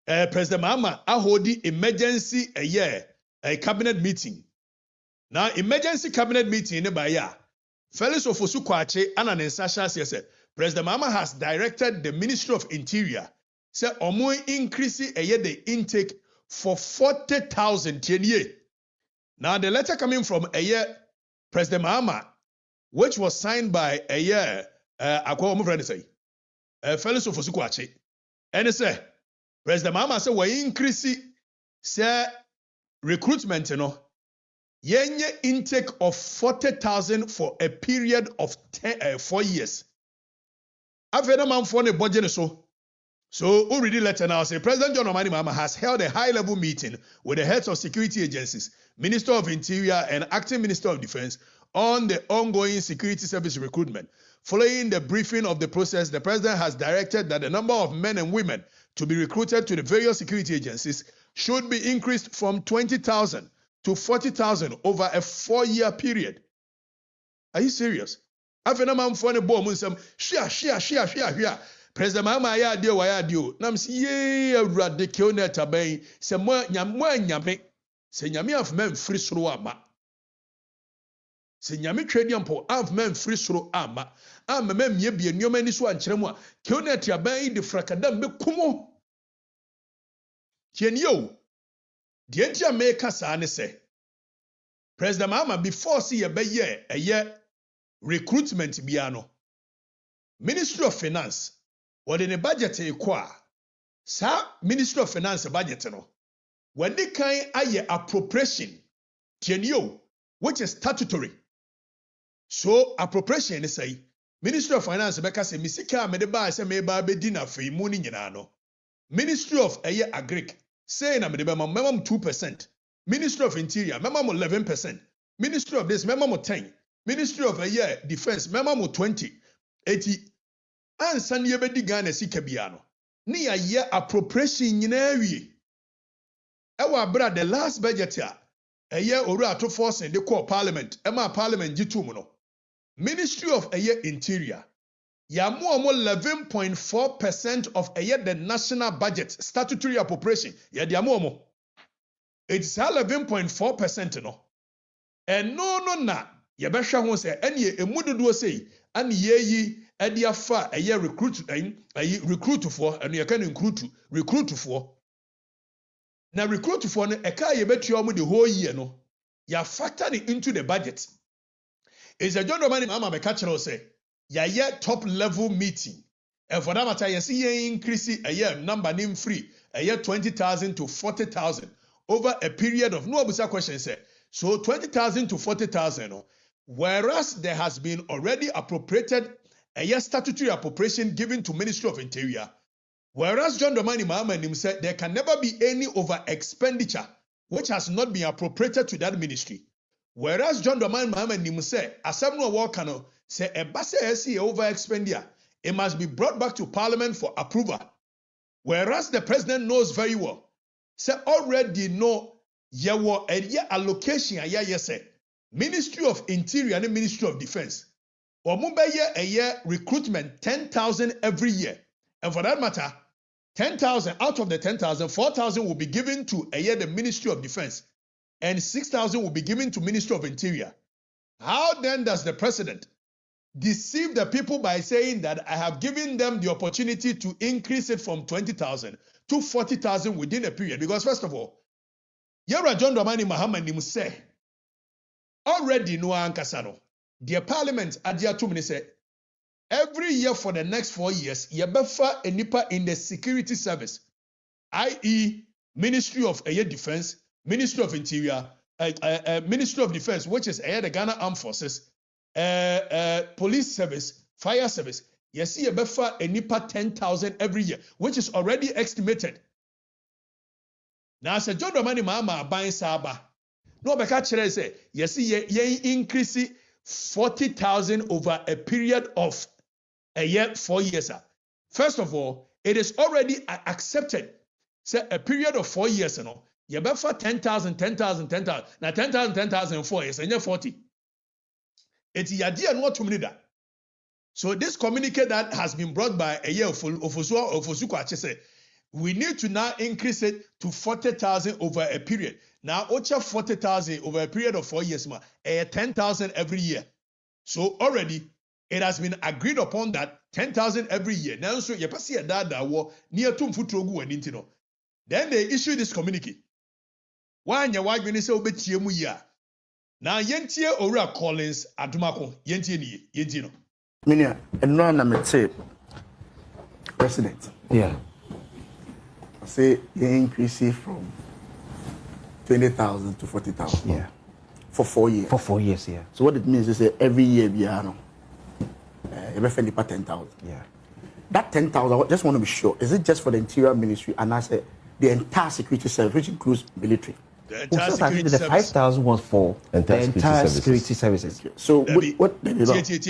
President Mahama ahodi emergency a cabinet meeting. Now, emergency cabinet meeting in Baya, Felix Ofosu Kwache and an Sasha said, President Mahama has directed the Ministry of Interior say omo increase the intake for 40,000 tenye. Now, the letter coming from President Mahama, which was signed by Felix Ofosu Kwache, and it said, President Mahama said we increase say recruitment, yenye intake of 40,000 for a period of 4 years. After man for the budget so already letter now say President John Mahama has held a high-level meeting with the heads of security agencies, Minister of Interior and Acting Minister of Defense on the ongoing security service recruitment. Following the briefing of the process, the President has directed that the number of men and women to be recruited to the various security agencies should be increased from 20,000 to 40,000 over a 4-year period. Are you serious? After man for the bomb, some share. President Mahama ya adio wa ya adio. Nam si ye awurade keone taban se mo nyame se nyame af men free soro ama. Se nyame twedi ampo af men free soro ama. Ama men mie bie nneoma ni so ankyere mu a keone taban yi de frakadam be kumo. Kien yo. Die ntia make saa ne se. President Mahama before see ye be ye eye recruitment biano. Ministry of Finance, what in a budget equa. Sa Ministry of Finance budget no. When they kind aye appropriation, TNO, which is statutory. So appropriation is say, Ministry of Finance beka se misika me de ba se me ba be dina fe mu ni nyina no. Ministry of aye agric say na me de ba memam 2%. Ministry of Interior memam 11%. Ministry of this memam 10. Ministry of aye Defense memam 20. 80 ansan ye bedi Ghana sika bia no ne ya ye appropriation nyina wie ewa bra the last budget a eye oru ato force de call parliament ema parliament gitum no Ministry of Interior ya mo 11.4% of the national budget statutory appropriation ya dia mo it's 11.4% no and no na ye behwe ho se ene emudodo sei ane yeyi edia fa eye recruit for enu ye kan recruit for na recruit for no eka ye betua mu the whole year no ya factor it into the budget is a John Romani Mahama be catch say ya ye top level meeting and for that matter you see ye increase a number name free a 20,000 to 40,000 over a period of no abusa question say so 20,000 to 40,000 no, whereas there has been already appropriated a statutory appropriation given to Ministry of Interior, whereas John Dramani Mahama said there can never be any over expenditure which has not been appropriated to that ministry. Whereas John Dramani Mahama said, Assemble Walkano say a base over expenditure, it must be brought back to Parliament for approval. Whereas the president knows very well, say already know yewo a allocation say Ministry of Interior and Ministry of Defense. Or a year recruitment 10,000 every year. And for that matter, 10,000 out of the 10,000, 4,000 will be given to the Ministry of Defense and 6,000 will be given to Ministry of Interior. How then does the president deceive the people by saying that I have given them the opportunity to increase it from 20,000 to 40,000 within a period? Because first of all, Yara John Dramani Mahama say already no ankasano. The Parliament adia 2 minutes say every year for the next 4 years, yebefa a nipa in the security service, i.e., Ministry of Defense, Ministry of Interior, Ministry of Defense, which is the Ghana Armed Forces, Police Service, Fire Service. You see yebefa a nipa 10,000 every year, which is already estimated. Now, as a John Dramani Mahama buying Saba, no beka chere say you see ye increase 40,000 over a period of a year, 4 years. First of all, it is already accepted. Say a period of 4 years, you know, you better 10,000, 10,000, 10,000. Now 10,000, 10,000 in 4 years, and you're 40. It's the idea not to that. So this communique that has been brought by a year of Ofosuko say we need to now increase it to 40,000 over a period. Now, Ocha 40,000 over a period of 4 years, 10,000 every year. So already, it has been agreed upon that 10,000 every year. Now, so you pass here that war near Tumfutrogu and Intino. Then they issue this communique. Why you why you say obetiemu ya? Now, yentie Ora Collins Adumako yentie ni yentino. Minia, and no na say president. Yeah. Say you increase it from 20,000 to 40,000. Yeah. For 4 years. For 4 years, yeah. So what it means is that every year we are every 10,000. Yeah. That 10,000, I just want to be sure, is it just for the Interior Ministry and I say the entire security service, which includes military? The entire security service. The 5,000 was for the entire security services. Okay. So what they did? 5,000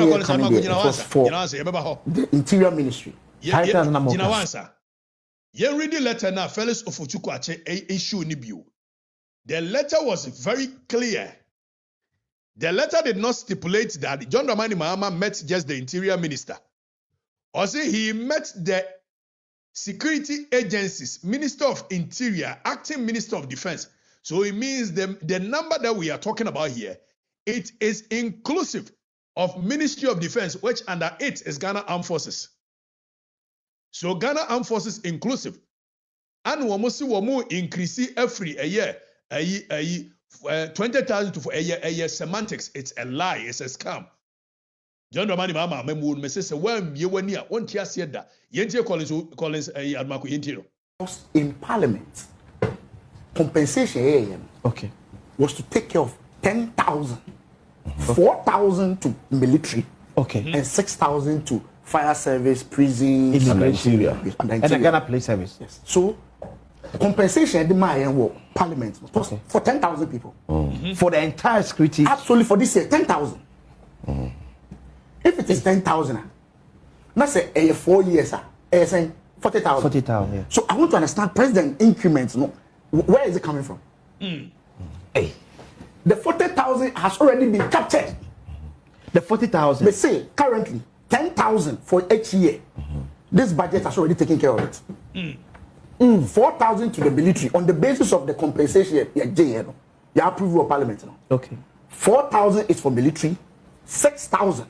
years coming there, it was for the Interior Ministry. 5,000 more. You read the letter now, fellows of Okatakyie issue Nibiu. The letter was very clear. The letter did not stipulate that John Dramani Mahama met just the Interior Minister. Also, he met the security agencies, Minister of Interior, Acting Minister of Defense. So it means the number that we are talking about here, it is inclusive of Ministry of Defense, which under it is Ghana Armed Forces. So Ghana Armed Forces inclusive. And we increase every a year, 20,000 to a year semantics. It's a lie, it's a scam. John Romani Mama, me say, well, you were near, one tear said that. Yentia Collins, Admaku Yentiro. In Parliament, compensation was to take care of 10,000, 4,000 to military, and 6,000 to fire service, prison, immigration, and the Ghana Police Service. Yes. So, compensation the Parliament was for 10,000 people. For the entire security. Absolutely, for this year, 10,000. If it is 10,000, let's say 4 years, saying 40,000. 40,000, yeah. So I want to understand president increments. No, where is it coming from? Hey, the 40,000 has already been captured. The 40,000. They say currently 10,000 for each year. This budget has already taken care of it. 4,000 to the military on the basis of the compensation. You approve of Parliament. Okay. 4,000 is for military. 6,000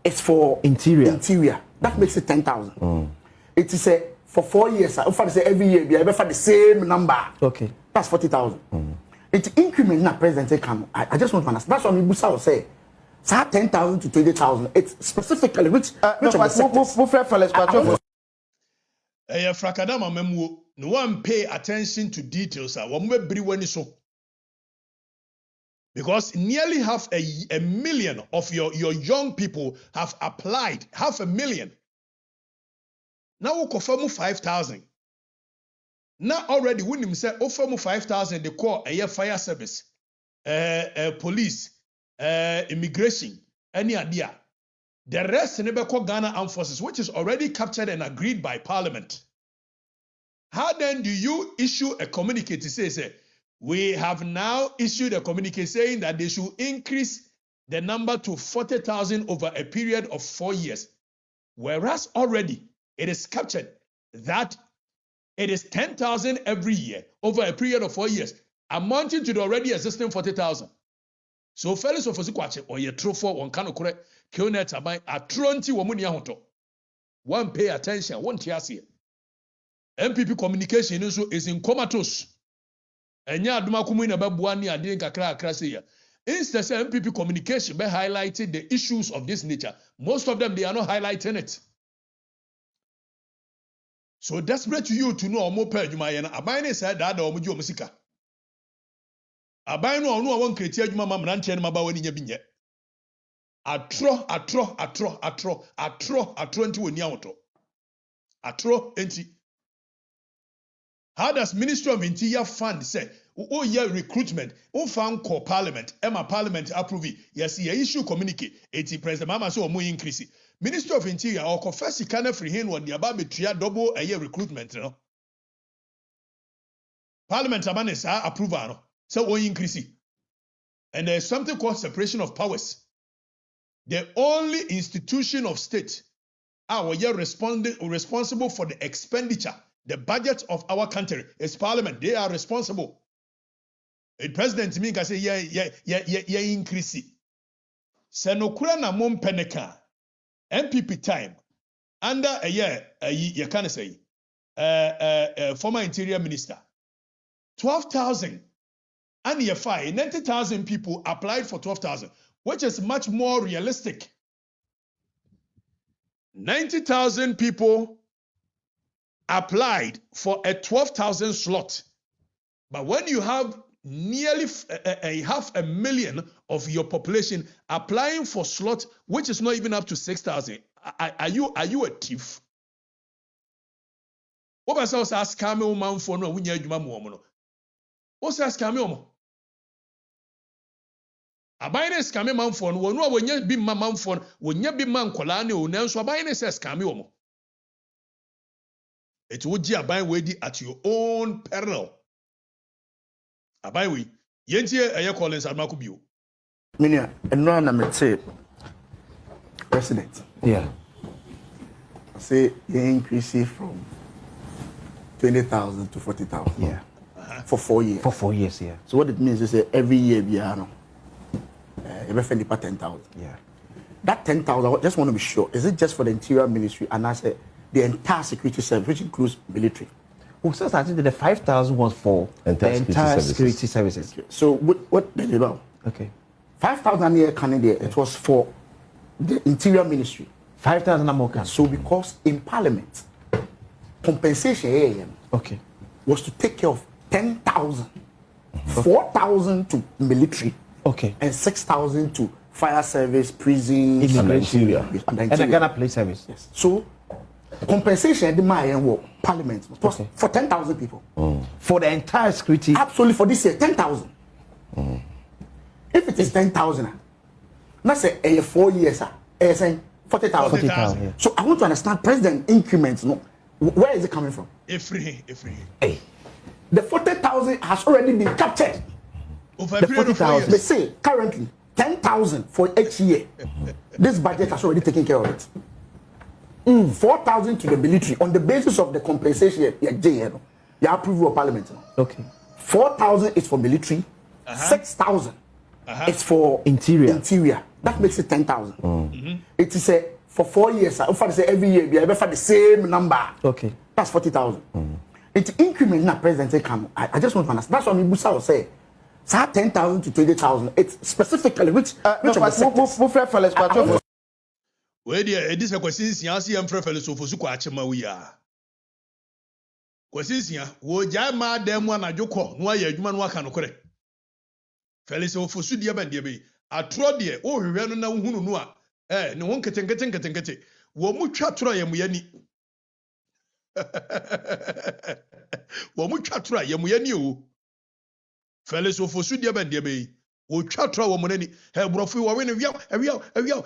is for interior. That makes it 10,000. It is for 4 years. If I say every year, we have the same number. Okay. That's 40,000. It's increment in a president come. I just want to understand. That's what Mibusa will say. So 10,000 to 20,000. It's specifically which of the sectors. Frakadama memuo, no one pay attention to details. Because nearly half a million of your young people have applied. 500,000. Now we confirm 5,000. Now already when him say offer 5,000, they call a year fire service, police, immigration, any idea. The rest never call Ghana Armed Forces, which is already captured and agreed by Parliament. How then do you issue a communique to say, we have now issued a communique saying that they should increase the number to 40,000 over a period of 4 years, whereas already it is captured that it is 10,000 every year over a period of 4 years, amounting to the already existing 40,000. So, fellows of Osikwache, or your true for one kind of correct, Kionet Abai, a tronti womunia hoto. One pay attention, one tiasi. MPP communication is in comatose. And ya Duma Kumina Babuani and Dinka Krasiya. Instead, MPP communication by highlighting the issues of this nature. Most of them, they are not highlighting it. So desperate to you to know more per Jumayana. Abine said that or Mujo Musika. Abine no one criteria Juma Ranchen Mabawan in Yabinya. Atro into Nyamoto. Atro enti. How does Ministry of Interior Fund say, oh yeah, recruitment, oh found core Parliament, Emma Parliament approve it. Yes, yeah, issue communicate. 80 President Mama so more increase. Minister of Interior or confess he can't free him when the above double a year recruitment, you know. Parliament is approval, so we increase it. And there's something called separation of powers. The only institution of state are responsible for the expenditure. The budget of our country is Parliament. They are responsible. The president mean can say yeah increase. Senokura na mom peneka MPP time under a year you can say former interior minister 12,000 and year 5 90,000 people applied for 12,000, which is much more realistic. 90,000 people applied for a 12,000 slot. But when you have nearly 500,000 of your population applying for slot, which is not even up to 6,000, are you a thief? What was I ask Kame man for no when you do what's ask Kame? Abayne Kame man for no when you be man for when you be man kolani o nanso abayne says Kame. It would be a byway at your own peril. A byway. Yentie a Collins and Makubio. Minia, and no, I'm say, President. Yeah. say you increase it from 20,000 to 40,000. Yeah. For 4 years. For 4 years, yeah. So what it means is that every year we are you 10,000. Yeah. That 10,000, I just want to be sure, is it just for the Interior Ministry and I said the entire security service, which includes military? Well, so I think that the 5,000 was for the entire security services. Okay. So what did you know? Okay. 5,000 year Canada, it was for the Interior Ministry. 5,000 American. So because in Parliament, compensation okay, was to take care of 10,000, 4,000 to military, okay, and 6,000 to fire service, prison, immigration, and the Ghana Police Service. Yes. So compensation the Parliament was for 10,000 people. For the entire security. Absolutely, for this year, 10,000. If it is 10,000, let's say 4 years, 40,000. 40,000. Yeah. So I want to understand president increments. No, where is it coming from? Free. Hey, the 40,000 has already been captured. Over The 40,000. They say currently 10,000 for each year. This budget has already taken care of it. 4,000 to the military on the basis of the compensation. You approve of Parliament. Okay. 4,000 is for military. 6,000 is for interior. That makes it 10,000. It is for 4 years. If I say every year, we have the same number. Okay. That's 40,000. It's increment na president come. I just want to understand. That's what Mibusa will say. So 10,000 to 20,000. It's specifically which of the sectors? Where this a question is am frefele so for su kwa chema wi a. Question wo jai ma dem wa na dwokọ no aye adwuma no aka no kore. Fele so for su dia ban dia be. Atro de o hwehwe no na hunu no a ne ho nkete wo mu twa tro ye mu yani. Wo mu twa tro ye mu yani o. Fele so for su dia ban dia be. Wo twa tro wo mu nani. He brofo wo we ne wiaw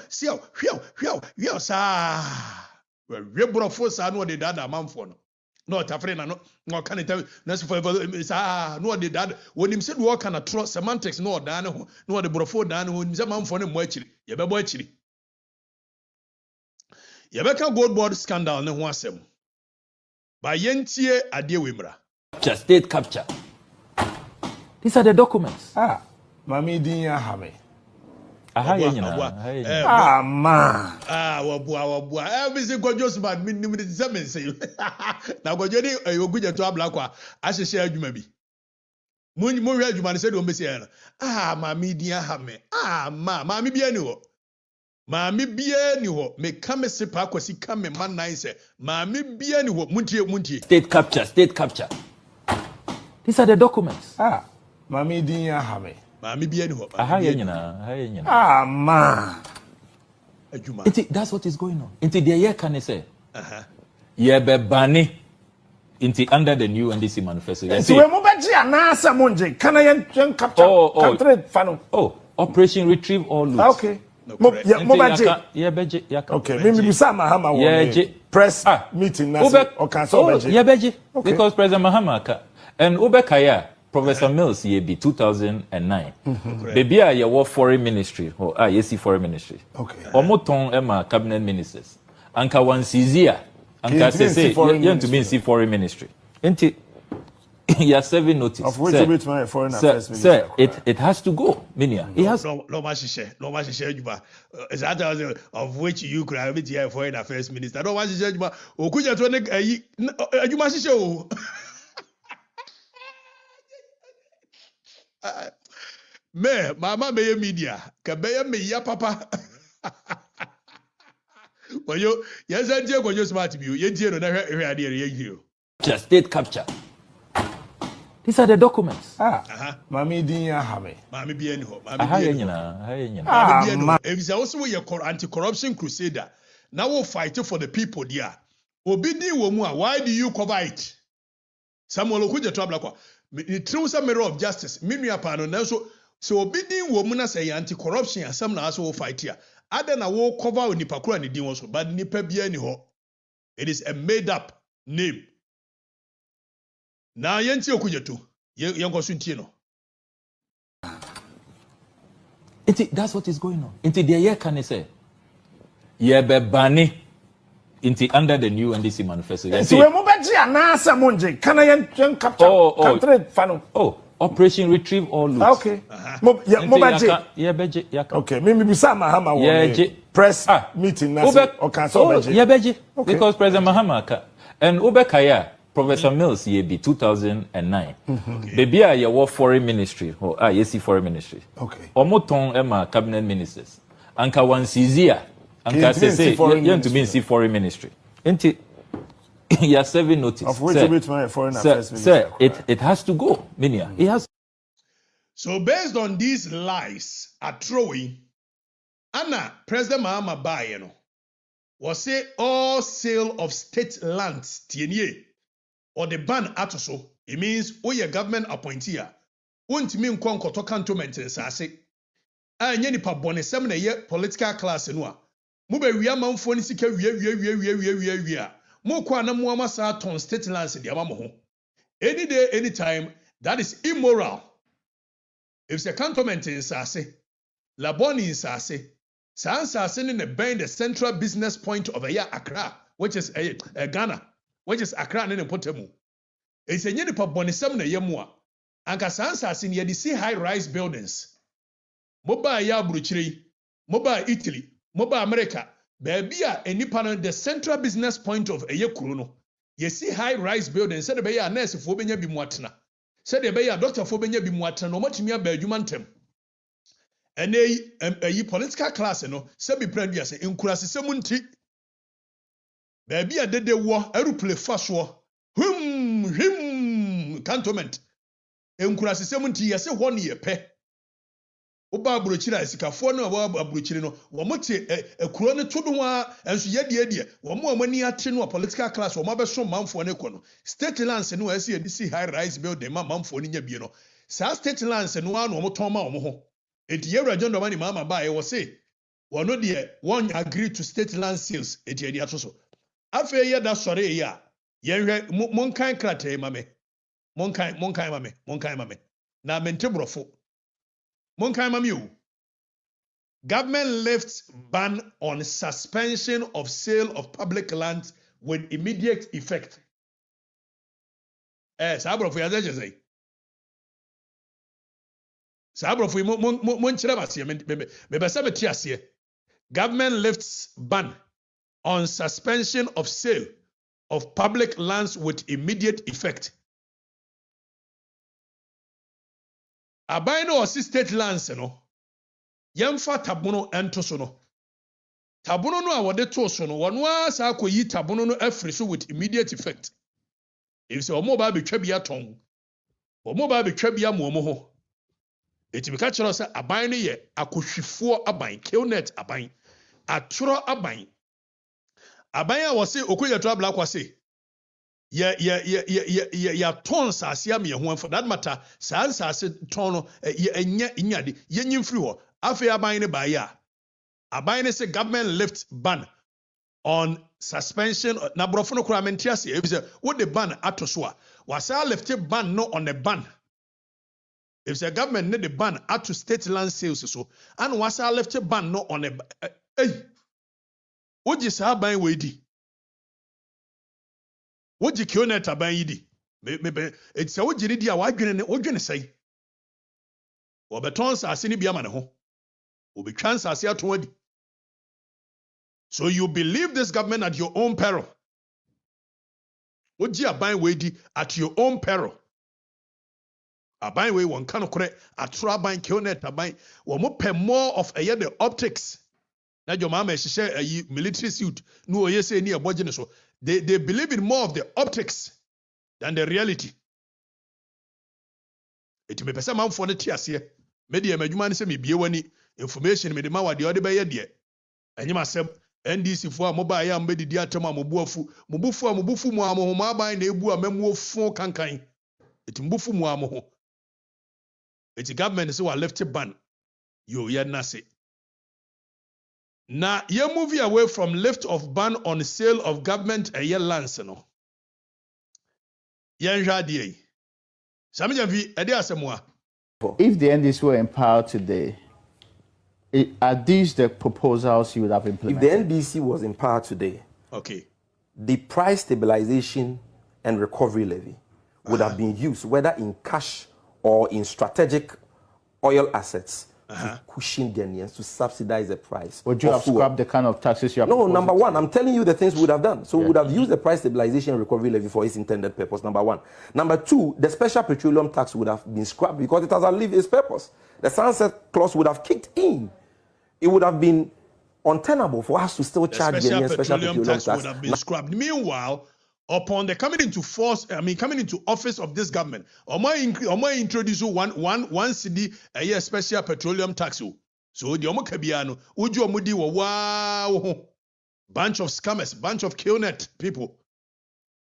siaw hwiaw sa. We brofo sa no de dada manfo no. No tafre na no kan ta na so sa no de dada wonim se do kan na tro semantics no da ne ho no de brofo da ne ho nim se manfo ne mo akiri ye bebo akiri ye beka Goldbod scandal ne ho asem ba yentie ade wemra just state capture. These are the documents. Mami dinya hame. Man. Wabua. Every single just bad minimum say. Now go journey oguja to ablakwa asese adwuma bi. Mo hwe adwuma ne se do mbesi ya. Mami dinya hame. Mami bia ni ho. Mami bia ni ho. Me kame se pa kwasi kame man nine se. Mami bia ni ho. Muntie. State capture. These are the documents. Mami dinya hame. Mami bia ni ho. Man. That's what is going on. Into the year can I say? Yeah, be bani. Into under the new NDC manifesto. So we mo beji anasa monje. Can I capture? Operation Retrieve All Loot. Okay. Mo beji. Okay. Maybe we say Mahama press meeting na or cancel beji. Yeah, beji. Because President Mahama and Kaya. Professor Mills be 2009. Baby a your foreign ministry or yes foreign ministry. Okay. Omoton Emma cabinet ministers. Anka one Caesar. Anka say you to be in foreign ministry. Enti you are serving notice. Of which bit my foreign affairs minister. Sir, it has to go. Minia. It has no is that of which you could have been here foreign affairs minister. No mash juba. Okuja to ne adwuma sise o. Mama me media ka be me ya papa Wayo yes and go just smart view ye die no na hwe ade ye hiro just state capture. These are the documents. Mami dinya hame. Mami bia ni ho. Mami bia ni ho. If also we anti-corruption crusader, now we fight for the people there. Obi di wo mu a, why do you cover it? Samuel Okuja to ablakwa. The true mirror of justice. Minu apa no na so obi di wo mu na say anti-corruption asam na aso fight here. Ada na wo cover onipa kura ni din wo so, but nipa bia ni ho. It is a made up name. Na yenti Okuja to. Yenko suntie no. That's what is going on. Into the year can I say? Yeah, be bani. under the new NDC manifesto. So we move back here now. Someone can I capture? Operation Retrieve All Loots. Okay. Okay. Maybe we saw Mahama press meeting now. Because President Mahama and Okatakyie Professor Mills ye be 2009. Baby a ye foreign ministry or yes foreign ministry. Okay. Omoton Emma cabinet ministers. Anka one Caesar. Anka say you to see foreign ministry. Enti you are serving notice. Of which bit my foreign affairs minister. Sir, it has to go. Minia. It has. So based on these lies at throwing, Anna President Mahama Bayeno was say all sale of state lands tienye or the ban atoso. It means we a government appointee. Won't mean konkoto cantonment in sase. Anya nipa bone sem na ye political class no a. Mo be wia manfo ni sika wia. Mo kwa na mo amasa ton state lands di ama mo ho. Any day anytime that is immoral. If it's a cantonment in sase, laboni in sase, sase in the central business point of Accra, which is Ghana, which is Accra and Potemu. It's a nipa bonisem na yemwa. Anka sase in yedisi high-rise buildings. Moba ya Bruchiri, Moba Italy, Moba America, baby a nipa no the central business point of Kuruno. Yesi high-rise buildings, said the a nurse for benya bimwatna. Said the doctor for benya bimwatna, no much mere bejumantem. And a political class, no, sabi previous in Kurasisemunti. Baby a dede war, aeroplane fast war. Cantonment. In Kurasisemunti, yase 1 year pe. Oba Bruchira Sikafo no wa Bruchiri no wo mote ekuro ne todo wa enso yede wo mo amani ate no political class wo mabeso manfo ne ko no state lands no asi edisi high rise building manfo ne nya bie no sa state lands no wa no mo ton ma wo ho eti yewra John Domani Mahama ba e wo se wo no de one agree to state land sales eti edi atoso afa ye da sore ye a yenhwe monkan kratae mame monkan mame na mente brofo government lifts ban on suspension of sale of public lands with immediate effect. Sabro for yaje say. Sabro for mon chira basie me be tiasie. Government lifts ban on suspension of sale of public lands with immediate effect. Abai no osi state lands no yemfa tabono ento so no tabono no a wode to so no wono asa akoyi tabono no afiri so with immediate effect if say omo ba betwa bia ton omo ba betwa bia mo ho etibika kiro say aban no ye akohwifo aban killnet aban atoro aban a wose okoye to abla kwase ya ton sase am ye ho for that matter sase ton no enya nyade yenyim free ho afi aban ne ba ya aban ne say government lift ban on suspension na brofo no kura mentiase e bi say wo the ban atoso a wasa lift ban no on the ban if the government need the ban ato state land sales so and wasa lift ban no on the woji sa ban we di woji kionet aban yi di me it's a woji di a wadwene sai wo beton sase ni bia ma ne ho wo betwan sase ato adi. So you believe this government at your own peril. Woji aban we di at your own peril. Aban we won kan kore atro aban kionet aban wo mo pay more of the optics. Na jo mama ehye military suit no oye say ni eboje ne so. They believe in more of the optics than the reality. It me pesa manfo ne tiase. Me de madwuma ne se me bie wani information me de ma wade ode be ye de. Enyim asem NDC fo a mobile ya mbedidi atem a mobuafu mu amoho aban na ebu a mamu ofo kankan. It mbufu mu amoho. It government say wa left ban. Yo ye na say. Now, you're moving away from lift of ban on sale of government a year lands. No, Sammy Gyamfi, if the NDC were in power today, are these the proposals you would have implemented? If the NDC was in power today, okay, the price stabilization and recovery levy would have been used, whether in cash or in strategic oil assets, to cushion Ghanaians, to subsidize the price. Would you have scrapped the kind of taxes you have? No, number one, I'm telling you the things we would have done. So we would have used the price stabilization and recovery levy for its intended purpose, number one. Number two, the special petroleum tax would have been scrapped because it has outlived its purpose. The sunset clause would have kicked in. It would have been untenable for us to still charge Ghanaians special petroleum tax. Would have been scrapped. Meanwhile, upon the coming into office of this government, introduce one city a year special petroleum tax. So the Omokabiano, Uju Omudi wow, bunch of scammers, bunch of killnet people.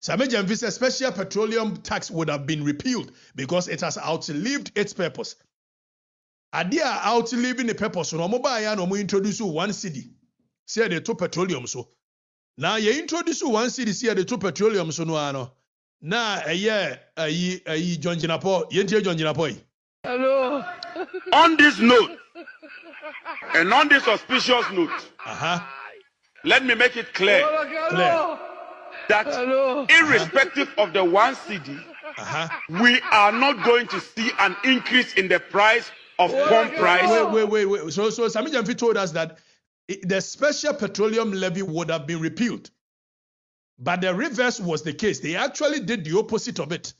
Sammy Gyamfi said special petroleum tax would have been repealed because it has outlived its purpose. Adia outliving the purpose. So no introduce one city. See the two petroleum so. Now you introduce one city here the two petroleum so no ano. Na John Jinapo, John Jinapo. Hello. On this note, and on this auspicious note, let me make it clear that irrespective of the one city, we are not going to see an increase in the price of pump price. Wait. So Sammy Gyamfi told us that the special petroleum levy would have been repealed. But the reverse was the case. They actually did the opposite of it,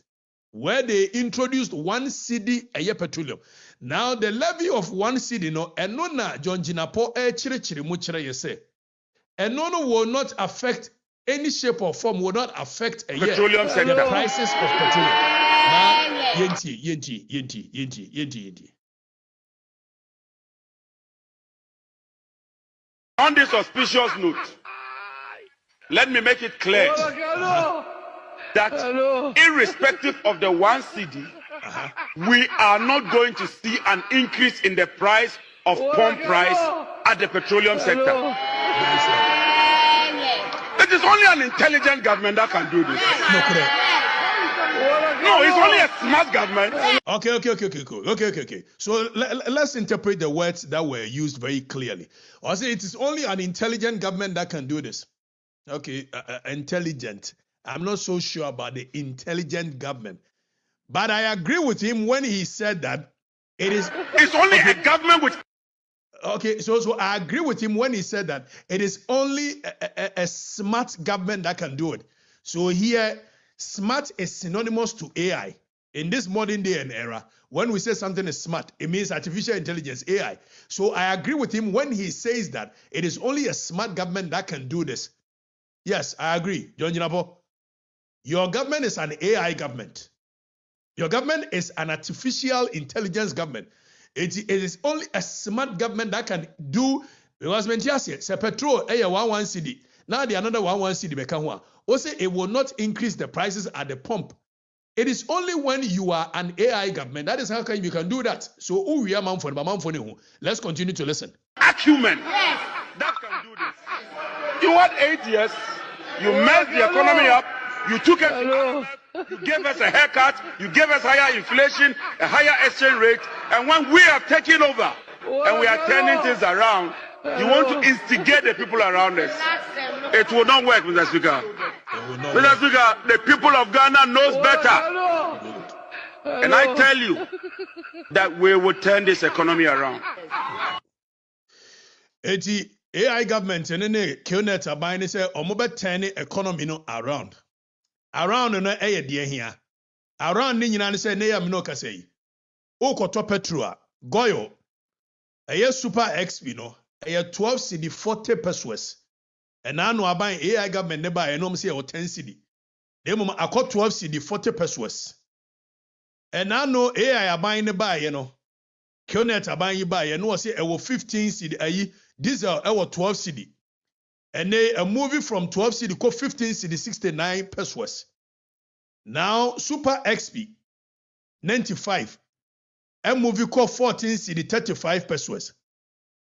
where they introduced one cedi a year petroleum. Now the levy of one cedi, and no na John Jinapo chiri muchira yese. And no will not affect any shape or form, will not affect a petroleum year sector. the prices of petroleum. Now, yenti. On this auspicious note, let me make it clear that irrespective of the one cedi, we are not going to see an increase in the price of pump price at the petroleum sector. It is only an intelligent government that can do this. No, it's only a smart government. Okay. So let's interpret the words that were used very clearly. I say it is only an intelligent government that can do this. Okay, intelligent. I'm not so sure about the intelligent government. But I agree with him when he said that it's only a government which... Okay, so I agree with him when he said that it is only a smart government that can do it. So here, smart is synonymous to AI. In this modern day and era, when we say something is smart, it means artificial intelligence, AI. So I agree with him when he says that it is only a smart government that can do this. Yes, I agree. John Jinapo, your government is an AI government. Your government is an artificial intelligence government. It is only a smart government that can do, because when you say petrol, one cedi. Now the another one cedi become also it will not increase the prices at the pump. It is only when you are an AI government that is how come you can do that. So let's continue to listen. Acumen that can do this. You had 8 years, you messed the economy up, you took it. You gave us a haircut, you gave us higher inflation, a higher exchange rate, and when we are taking over and we are turning things around, you want to instigate the people around us. It will not work, Mr. Speaker. Mr. Speaker, the people of Ghana knows better. And I tell you that we will turn this economy around. AI government and then Killnet are buying say omobe turn economy no around. Around no dear here. Around ni nyina say na yam no kasei. Okoto petrol, goyo. Super XP no. 12 cedi 40 pesos. And now no buying AI government ne buy no say 10 cedi. Dem mo akọ 12 cedi 40 pesos. And now no AI buying ne buy Killnet are buying buy no say 15 cedi diesel 12 cedi. And they a movie from 12 cedi go 15 cedi 69 pesos. Now Super XP 95. A movie called 14 cedi 35 pesos.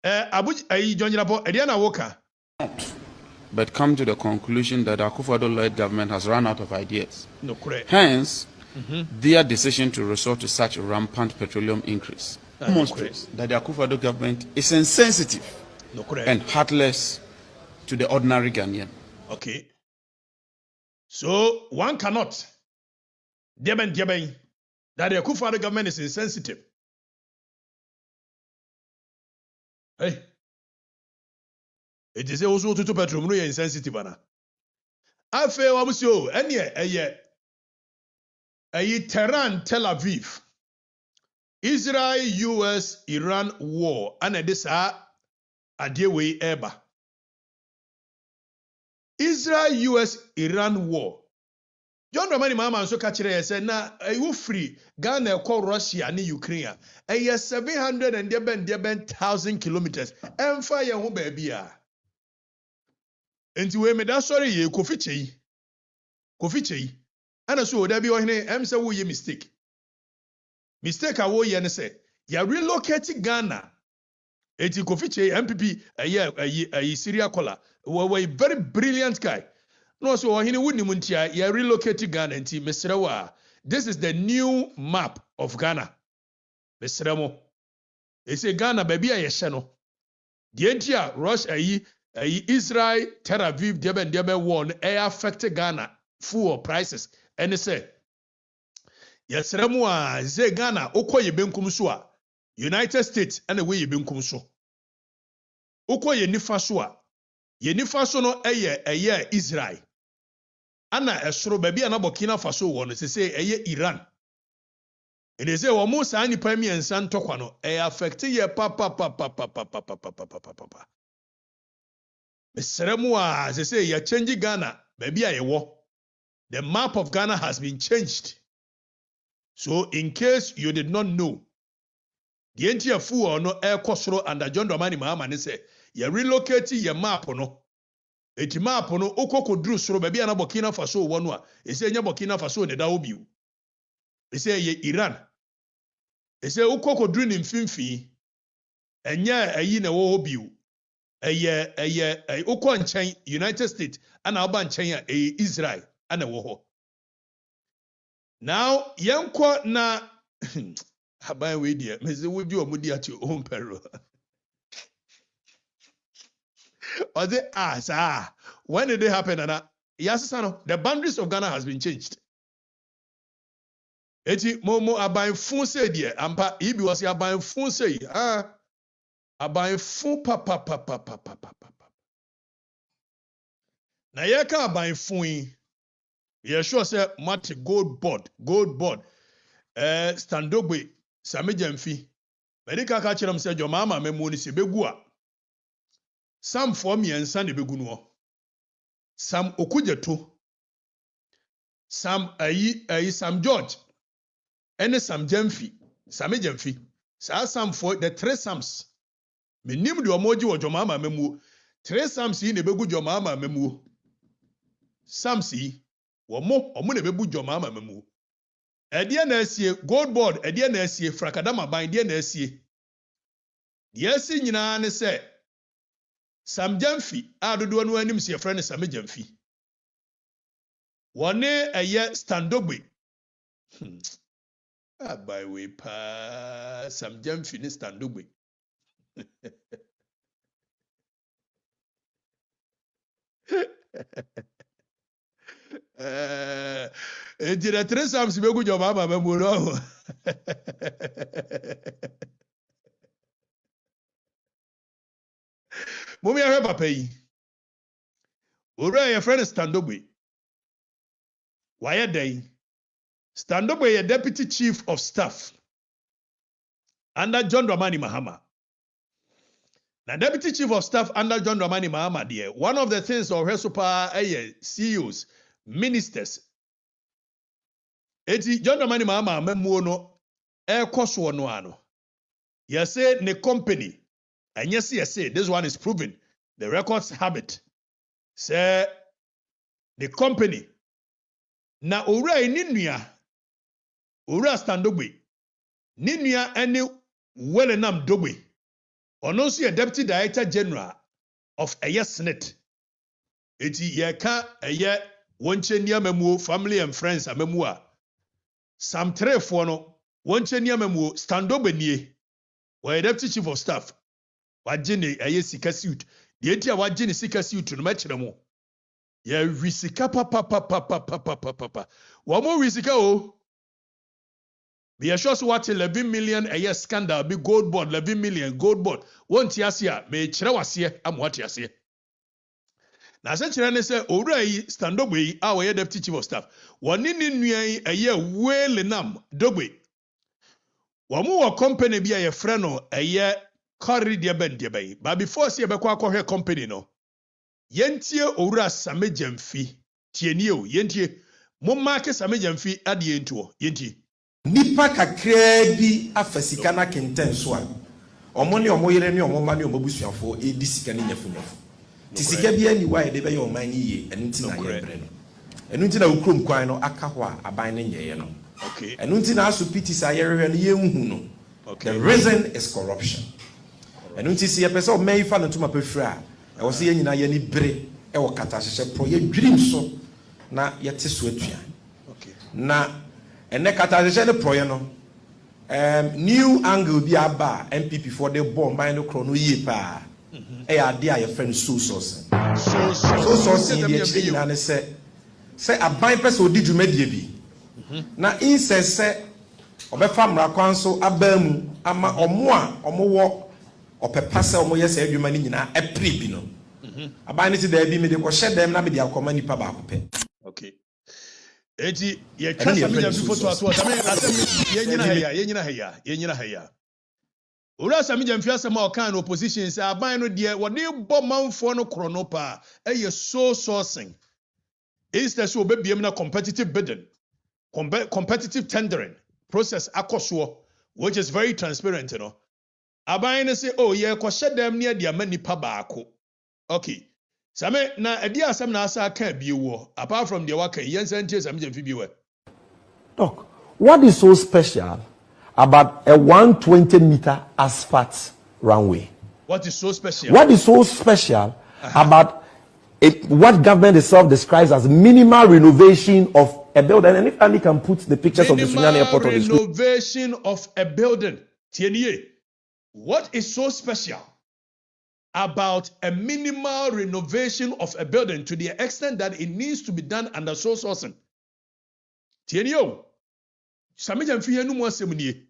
But come to the conclusion that Akufo-Addo-led government has run out of ideas. No, correct. Hence, their decision to resort to such a rampant petroleum increase demonstrates that the Akufo-Addo government is insensitive and heartless to the ordinary Ghanaian. Okay. So one cannot that the Akufo-Addo government is insensitive. Hey, it is also to petrol no insensitive ana. Afe wa musio eye Tehran Tel Aviv. Israel US Iran war and this adiewe eba. Israel US Iran war. John Dramani Mahama nso ka kire say na you free Ghana call Russia and Ukraine. 700,000 kilometers. Emfa ye ho ba bia. Enti we me da sorry ye Kofi Chei. Ana so oda bi ohene em say wo ye mistake. Mistake a wo ye ne say ya relocate Ghana. Eti Kofi Chei MPP aye Syria caller. We very brilliant guy. No, so ohene wuni muntia ya relocate Ghana enti mesrewa. This is the new map of Ghana. Mesremo. They say Ghana baby a yehye no. The entia Russia Israel Tel Aviv debe war affect Ghana fuel prices. And they say yesremo a ze Ghana okoye benkum so a United States and the way ye benkum so. Okoye nifa so a ye nifa so no eye Israel. Ana esoro baby ana Burkina Faso wo no say eye Iran. And they say omo sa nipa miensa ntokwa no affect ye papa. Mesremu a say ye change Ghana baby a ye wo. The map of Ghana has been changed. So in case you did not know, the entire fool no air kosoro under John Dramani Mahama ne say ye relocate ye map no. Eti map no okoko dru soro baby ana Burkina Faso wo no a e say nya Burkina Faso ne da obiu. E say ye Iran. E say okoko dru ni mfimfi enya ayi na wo obiu. Eye okọ nchen United States ana oba nchen a Israel ana wo ho. Now yenko na haban we dia me say wo di omudi ati o perro. Or they ask, when did it happen? And yes, the boundaries of Ghana has been changed. Eti momo abayin fun say die ampa ibi was abayin fun say abayin fun pa. Na ye ka abayin fun ye sure say Mate Goldbod Standogbe Sammy Gyamfi medical ka kire say jo mama memu ni se begu a Sam form yensa ne begu no. Sam Okujeto. Sam Sam George. And Sammy Gyamfi. Sam for the three Sams. Menim de omoji wo jomama memu. Three Sams yi ne begu jomama memu. Sams yi omo ne bebu jomama memu. Edie na asie Goldbod, edie na asie Frakadama ban die na asie. Die asi nyina ne se Sammy Gyamfi adodo no anim se friend Sammy Gyamfi. Wone eye Standogbe. By way pa Sammy Gyamfi ne Standogbe. Ejira tres Sams begu jo mama memu no. Mumi ya papa yi. Ora ye friend Standogbe. Why day? Standogbe ye deputy chief of staff under John Dramani Mahama. Now deputy chief of staff under John Dramani Mahama there. One of the things of Hesopa CEOs, ministers. Eti John Dramani Mahama memu no koso no ano. You say ne company. And yes, this one is proven. The records have it. Say the company. Na ora ninua. Ora Standogbe. Ninua any Wellenam Dogbe. Ono so a deputy director general of Eye Senate. Eti yeka eye wonche niamamu family and friends amemu a. Sam Trefo no wonche niamamu Standogbe nie. Wa deputy chief of staff. Wajine aye sika suit. The entia wajine sika suit no machire mo. Yeah, risika papa. One more risika oh. Be assured what 11 million a year scandal be Goldbod 11 million Goldbod. One tiasia me chira wase am what tiasia. Na se chira ne se owura yi stand up yi a we deputy chief of staff. One ni nua yi a year well nam dogbe. One more company be a friend no a year carry the bend the bay. But before see be kwa her company no. Yentie owura Sammy Gyamfi tieni o yentie mo market Sammy Gyamfi adie ntuo yentie nipa kakra bi afasika na kenten so a omo ne omo yere ne omo ma ne omo busuafo edi sika ne nyafunyafo ti sika bi ani wa ye de be ye oman ni ye enu nti na ye bre no enu nti na ukrom kwan no aka ho a aban ne nyeye no okay enu nti na aso piti sa ye rehwe no ye nhu no the reason is corruption enu nti se ye pese o man fa no tuma pefra e wo se ye nyina ye ni bre e wo kata hye pro ye dwirim so na ye te so atua okay na ene kata hye ne pro ye no new angle bi aba MPP for the bomb by no chrono ye pa e ya de a friend so source ye chi na ne se aban pese odi dwumadie bi na insese obefa mra kwan so abamu ama omo a omo wo opepa se omo ye se adwuma ni nyina epre bi no aban ne ti da bi me de ko hye dem na me de akoma nipa ba ko pe okay eti ye kasa me Gyamfi photo aso Sammy asem ye nyina haya ora Sammy Gyamfi asem a okan opposition say aban no de wo de bo manfo no krono pa eye so sourcing instead so obebiem na competitive bidding competitive tendering process akoso which is very transparent, you know. Aban say, oh yeah, ko shedem near the nipa baako. Okay. Same na edi asem na asa ka biwo apart from the waka yensentie Sammy Gyamfi biwo. Doc, what is so special about a 120-meter asphalt runway? What is so special? What is so special about what government itself describes as minimal renovation of a building? And if Andy can put the pictures of the Sunyani Airport on the screen. Renovation of a building. Tienye, what is so special about a minimal renovation of a building to the extent that it needs to be done under sole sourcing? Tienye, Sammy Gyamfi enu mo asem nie.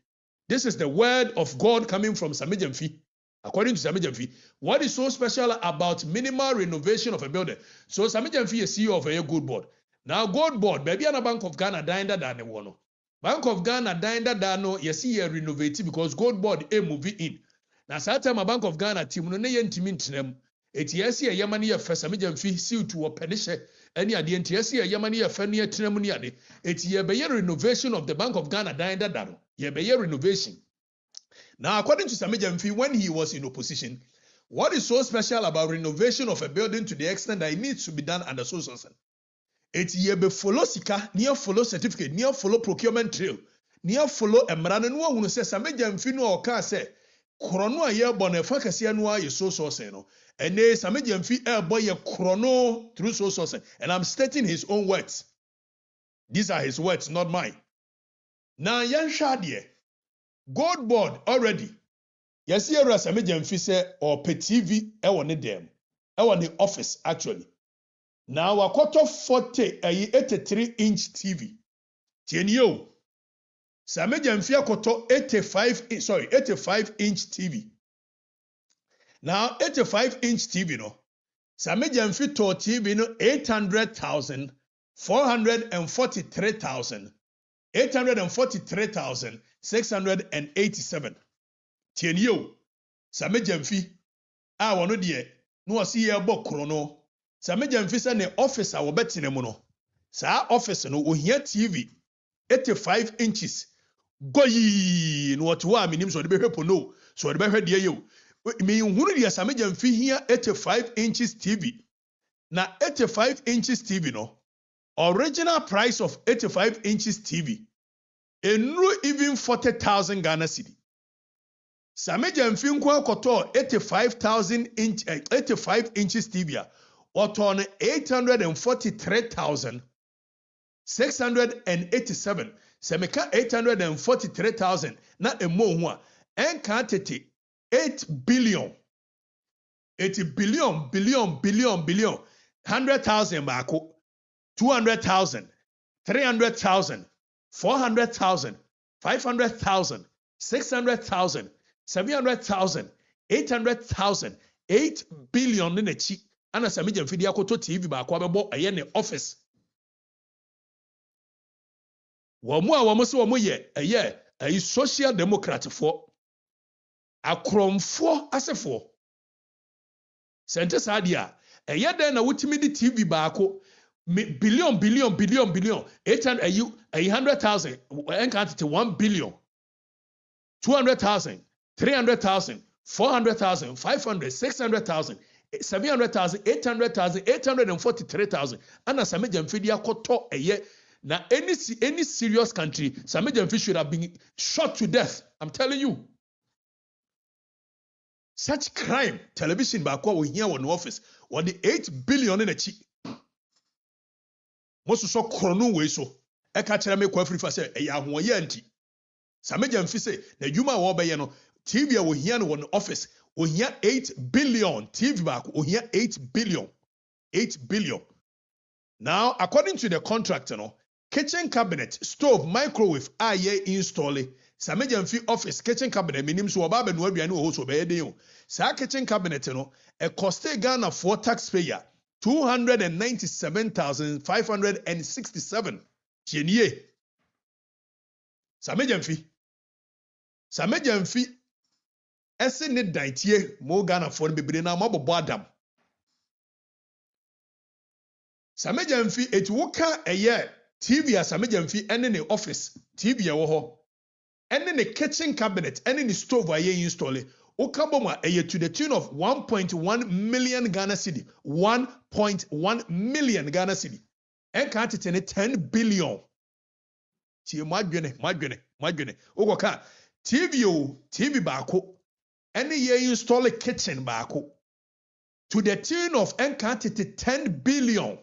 This is the word of God coming from Sammy Gyamfi. According to Sammy Gyamfi, what is so special about minimal renovation of a building? So Sammy Gyamfi is CEO of a Goldbod. Now Goldbod, baby, and a Bank of Ghana dying that than one. Bank of Ghana dying that no, you see here renovated because Goldbod a movie in. Now time a Bank of Ghana team no ne yentimin them. It yes here Yamani ya first Sammy Gyamfi seal to a penishe any at the NTS here Yamani ya fenia tremuniade. It's ye be renovation of the Bank of Ghana dying that dano. Ye be renovation. Now, according to Sammy Gyamfi, when he was in opposition, what is so special about renovation of a building to the extent that it needs to be done under social sense? It's ye be follow sika, near follow certificate, near follow procurement trail, near follow emrana no one say Sammy Gyamfi no oka say chrono a ye born a fakasia no ye so no. And they Sammy Gyamfi boy ye chrono through social sense. And I'm stating his own words. These are his words, not mine. Now, yan shadie. Goldbod already. Yes, here Sammy Gyamfi say or pe TV ewo ne dem. Ewo ne office actually. Now a quarter 83-inch TV. Tienyo. Sammy Gyamfi akoto 85-inch TV. Now 85-inch TV no. Sammy Gyamfi to TV no 800,000, 443,000, 843,687. Tienyo. Sammy Gyamfi. A wono de no wasi ye bo krono. Sammy Gyamfi say ne office a wo betine mu no. Sa office no ohia TV 85 inches. Goyi no what wa minim so de behwepo no. So de behwe de ye o. Me hunu de Sammy Gyamfi hia 85 inches TV. Na 85 inches TV no. Original price of 85 inches TV. Enru even 40,000 Ghana cedi. Sammy Gyamfi nkwa koto 85 inches TV a oton 843,687. Semeka 843,000 na emo ho a enka tete 8 billion. 80 billion. 100,000 baako, 200,000, 300,000, 400,000, 500,000, 600,000, 700,000, 800,000, 8 billion ne n'akyi ana Sammy Gyamfi de akoto TV baako abɛbɔ ɛyɛ ne office. Wɔn so wɔn yɛ ɛyɛ social democrat for akromfo asefo. Sente saa dia ɛyɛ den na wotimi di TV baako billion 800,000 encounter to 1 billion 200,000 300,000 400,000 500 600,000 700,000 800,000 843,000 ana Sammy Gyamfi di akoto ɛyɛ na any serious country Sammy Gyamfi should have been shot to death. I'm telling you. Such crime, television baako we here in office, what the 8 billion in a chi. Most so chrono way so. Eka kyerɛ me kwa Afirifa sɛ ɛyɛ ahoyɛ nti. Sammy Gyamfi sɛ na dwuma wo bɛyɛ no TV we here no in office, we here 8 billion TV baako, we here 8 billion. 8 billion. Now, according to the contract, kitchen cabinet, stove, microwave, install it. Sammy Gyamfi office kitchen cabinet minim so oba be no aduane wo so be den o. Sa kitchen cabinet a cost Ghana for taxpayer 297,567. Tienie. Sammy Gyamfi ese ne dan tie mo Ghana for bebre na mabobɔ adam. Sammy Gyamfi etuwoka eye TV a Sammy Gyamfi ene ne office TV e wo ho ene ne kitchen cabinet ene ne stove aye install okaboma eye to the tune of 1.1 million Ghana cedi 1.1 million Ghana cedi enka tetene 10 billion tie madwene okoka TV baako ene ye install kitchen baako to the tune of enka tetene 10 billion.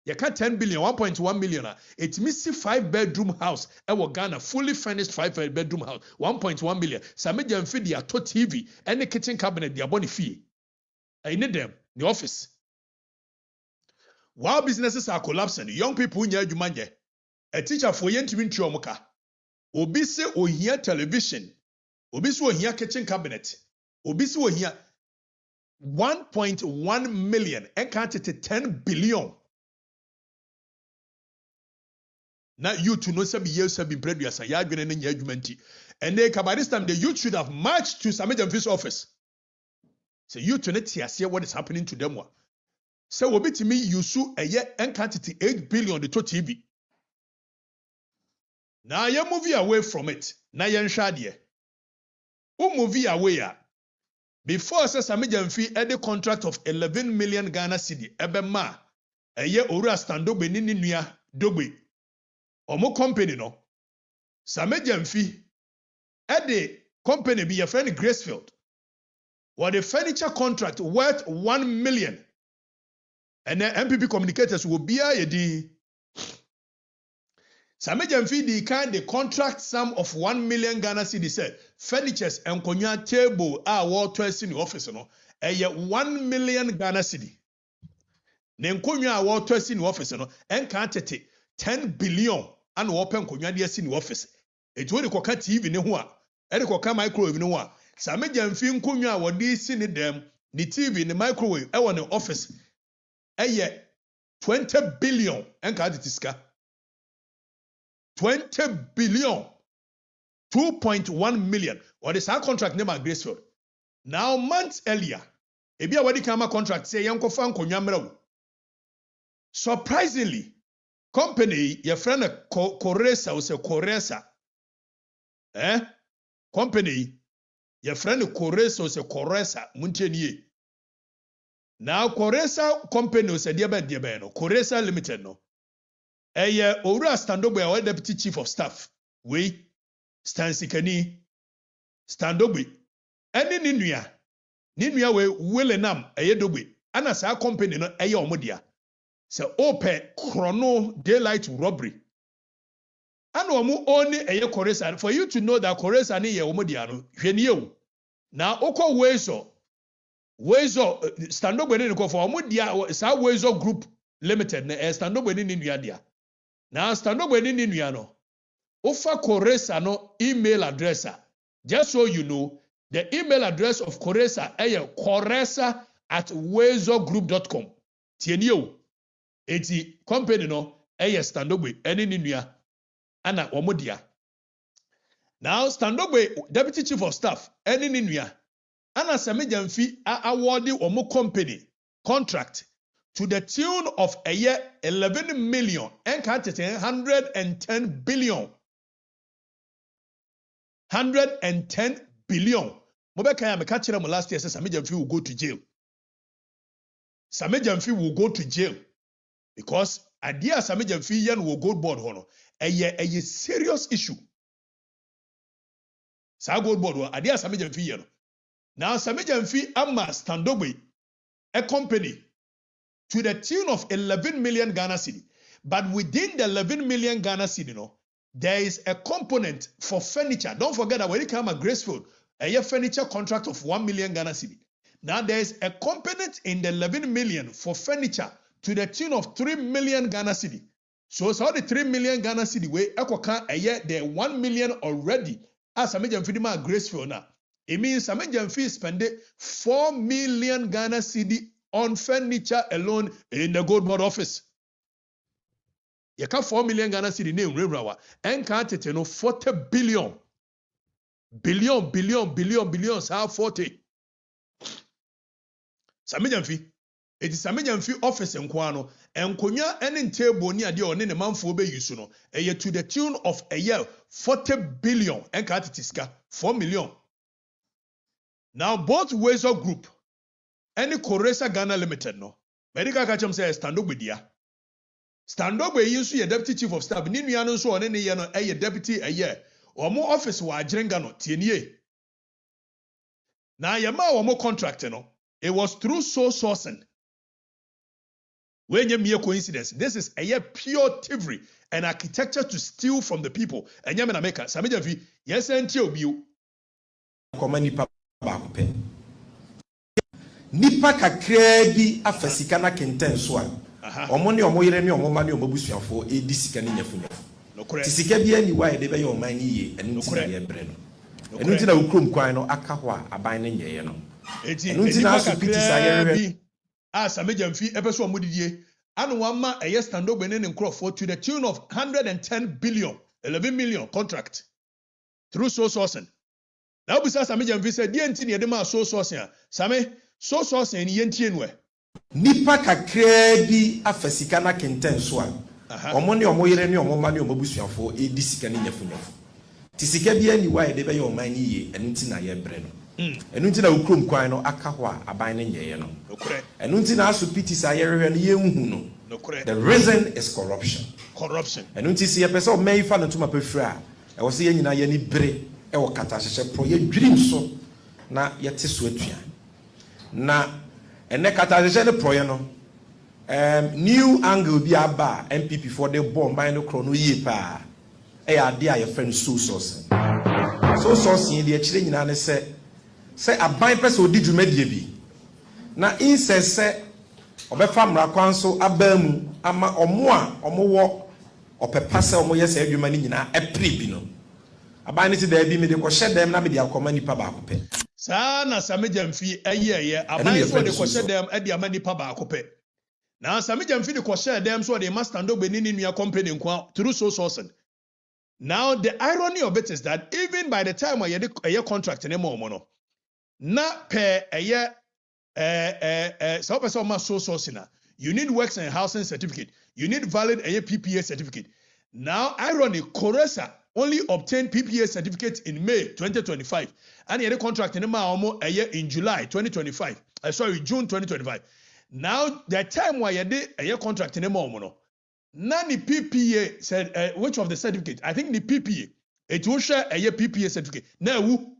You can't 10 billion, 1.1 million. It means 5-bedroom house. Ewo Ghana, fully furnished 5-bedroom house. 1.1 million. Sammy Gyamfi dia to TV and the kitchen cabinet dia boni fee. I need them. The office. While businesses are collapsing, young people nya adwuma. A teacher for yentimi ntwi omuka. Obi se ohia television. Obi se ohia kitchen cabinet. Obi se ohia 1.1 million. Encountered 10 billion. Now you to know some years have been previous and yadwene ne adwumanti. And then by this time the youth should have marched to Sammy Gyamfi's office. So you to net here what is happening to them. So obi to me you sue a year and quantity 8 billion the to TV. Now you moving away from it. Now you shadie. Who movie away? Before Sammy Gyamfi had a contract of 11 million Ghana cedi. Ebema a year ora stando benini nuya dogbe. Omo company no Sammy Gyamfi at the company be your friend Gracefield or the furniture contract worth 1 million and then MPP communicators will be a Sammy Gyamfi the contract sum of 1 million Ghana cedi said furnitures and konya table war twice in the office no a 1 million Ghana cedi ne konya war twice in the office no and can't 10 billion and open konya de asi ni office etu de koka TV ne ho a e de koka microwave ne ho a Sammy Gyamfi nkonwa a wode si ne dem ni TV ne microwave e won office eye 20 billion enka de tiska 20 billion 2.1 million or the same contract name at Gracefield. Now months earlier ebi a wadi kama contract say yankofa nkonwa mrawo. Surprisingly company, your friend Coresa was a Coresa. Company, your friend Coresa was a Coresa, Muntenier. Now Coresa company was a diabeno, Coresa Limited no. Ora Standobe, our deputy chief of staff. We Stansikani Standobe. Any Ninuya we Willenam, a yedobe, and as our company no Ayomodia. So open chrono daylight robbery. And only a Coresa for you to know that Coresa ni ye omodiano. Now oko way so Wezo Standogo ni ko for omudia sa Wezo Group Limited na Standogo ni nua dia. Na Standogo ni nua no. Ofa Koresa no email address. Just so you know, the email address of Koresa is koresa@wezogroup.com. Tieni o. Eti company no Standogo eni ni nua ana omudia. Now Standogo Deputy Chief of Staff eni ni nua ana Sammy Gyamfi awarded omo company contract to the tune of 11 million and 110 billion. 110 billion. Mobeka ya meka kire mo last year say Sammy Gyamfi will go to jail. Sammy Gyamfi will go to jail because idea Sammy Gyamfi yen will Goldbod hono. Eye serious issue. Sa Goldbod ho idea Sammy Gyamfi yen. Now, Sammy Gyamfi ama Standogo a company to the tune of 11 million Ghana cedi. But within the 11 million Ghana cedi, there is a component for furniture. Don't forget that when you come at Gracefield, a furniture contract of 1 million Ghana cedi. Now, there is a component in the 11 million for furniture to the tune of 3 million Ghana cedi. So, the 3 million Ghana cedi way, the 1 million already as Sammy Gyamfi ma Gracefield now. It means Sammy Gyamfi spending 4 million Ghana cedi on furniture alone in the Goldbod office. You can 4 million Ghana cedi name Rebrawa and can't it 40 billion. Billions have 40. Sammy Gyamfi. It is Sammy Gyamfi office in Kwano and Konya and table near the on in the month for be yusuno. A year to the tune of a year 40 billion and can't it 4 million. Now, both Wezo Group and Koresa Ghana Limited, Medical Kacham says Standogo dia. Standogo is your deputy chief of staff. Ninu so on any year a deputy a year or more office wa Jrengano TNA. Now, Yama or more contract, it was through sourcing. When you mere coincidence, this is a year pure thievery and architecture to steal from the people. And Yamana Meka, Sammy Gyamfi, yes, and you. Nipa kakra bi afasika na kenten so a omo ne omo yere ne omo ma ne omo busuafo edi sika ne nyafunya tisika bi ani wa de be ye oman ni ye enu ti na ye bre no enu ti na ukrom kwan no aka ho a aban ne nyeye no enu ti na so piti sa ye re a Sammy Gyamfi ebeso omo didie anu wa ma eye Standogo ne nkrofo to the tune of 110 billion 11 million contract through sourcing. Now, besides Sammy Gyamfi said, "The entity de ma so sourcing, Sammy so sourcing ni enti enwe." Nipa kakra bi afasika na kenten so a omo ne omo yere ne omo ma ne omo busuafo edi sika ne nyafunya tisika bi ani wa de be ye oman ni ye enu nti na ye bre no enu nti na ukrom kwan no aka ho a aban ne nyeye no enu nti na aso piti sa ye rehwe no ye nhu no the reason is corruption enu nti se ye pese o man fa no tuma pefra e wo se ye nyina ye ni bre e wo kata hyehye pro ye dwirim so na ye te so atua na ene kata hyehye ne pro ye no new angle bi aba MPP for the bomb by no chrono ye pa e ya de a ye friend so source ye de akire nyina ne se aban pese odi dwumadie bi na insese obefa mra kwan so abamu ama omo a omo wo opepa se omo ye se adwuma ni nyina epre bi no aban ne ti da bi me de ko hye dem na me de akoma nipa ba ko pe sa na Sammy Gyamfi ayeye aban so de ko hye dem e de ama nipa ba ko pe na Sammy Gyamfi de ko hye dem so de master Standogo ni nua company nko through sourcing. Now the irony of it is that even by the time we had a contract in no na per a year so person ma so sourcing you need works and housing certificate, you need valid a PPA certificate. Now irony, Koresa only obtained PPA certificate in May 2025 and he had a contract in a year in July 2025 June 2025. Now the time why had a year contract in no Nani PPA said which of the certificate? I think the PPA. It will share a year PPA certificate. Now who?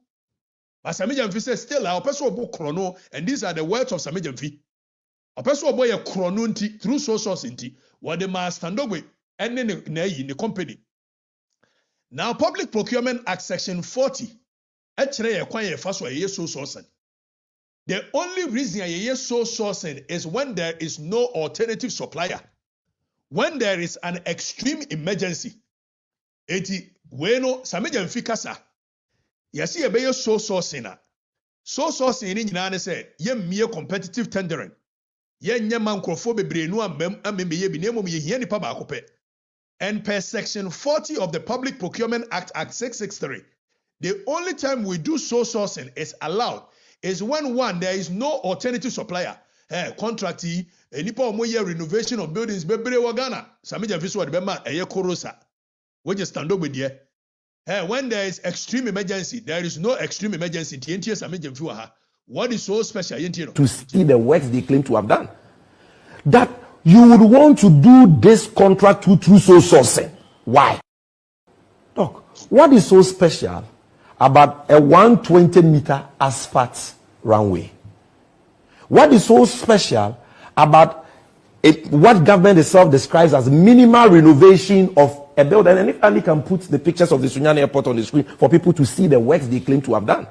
But Sammy Gyamfi says still our person will chrono, and these are the words of Sammy Gyamfi. A person will a chrono through source inti what the master Standogo and then in the company. Now Public Procurement Act Section 40. Actually, acquire first way so source. The only reason I sole sourcing is when there is no alternative supplier. When there is an extreme emergency. Eti weno Sammy Gyamfi kasa. Yasi ebe sole sourcing na. Sole sourcing ni nyina ne say ye mmie competitive tendering. Ye nya man krofo bebre nu amemeye bi nemo ye hia nipa ba akopɛ. And per section 40 of the Public Procurement Act 663, the only time we do sole sourcing is allowed is when one, there is no alternative supplier. Contractee, nipa omoye renovation of buildings, bebre wagana. Sammy Gyamfi so adbema eye korosa. Which is stand up with you. When there is extreme emergency, there is no extreme emergency. What is so special? To see the works they claim to have done. That you would want to do this contract through sole sourcing. Why? Look, what is so special about a 120-meter asphalt runway? What is so special about what government itself describes as minimal renovation of a building? And if Ali can put the pictures of the Sunyani Airport on the screen for people to see the works they claim to have done.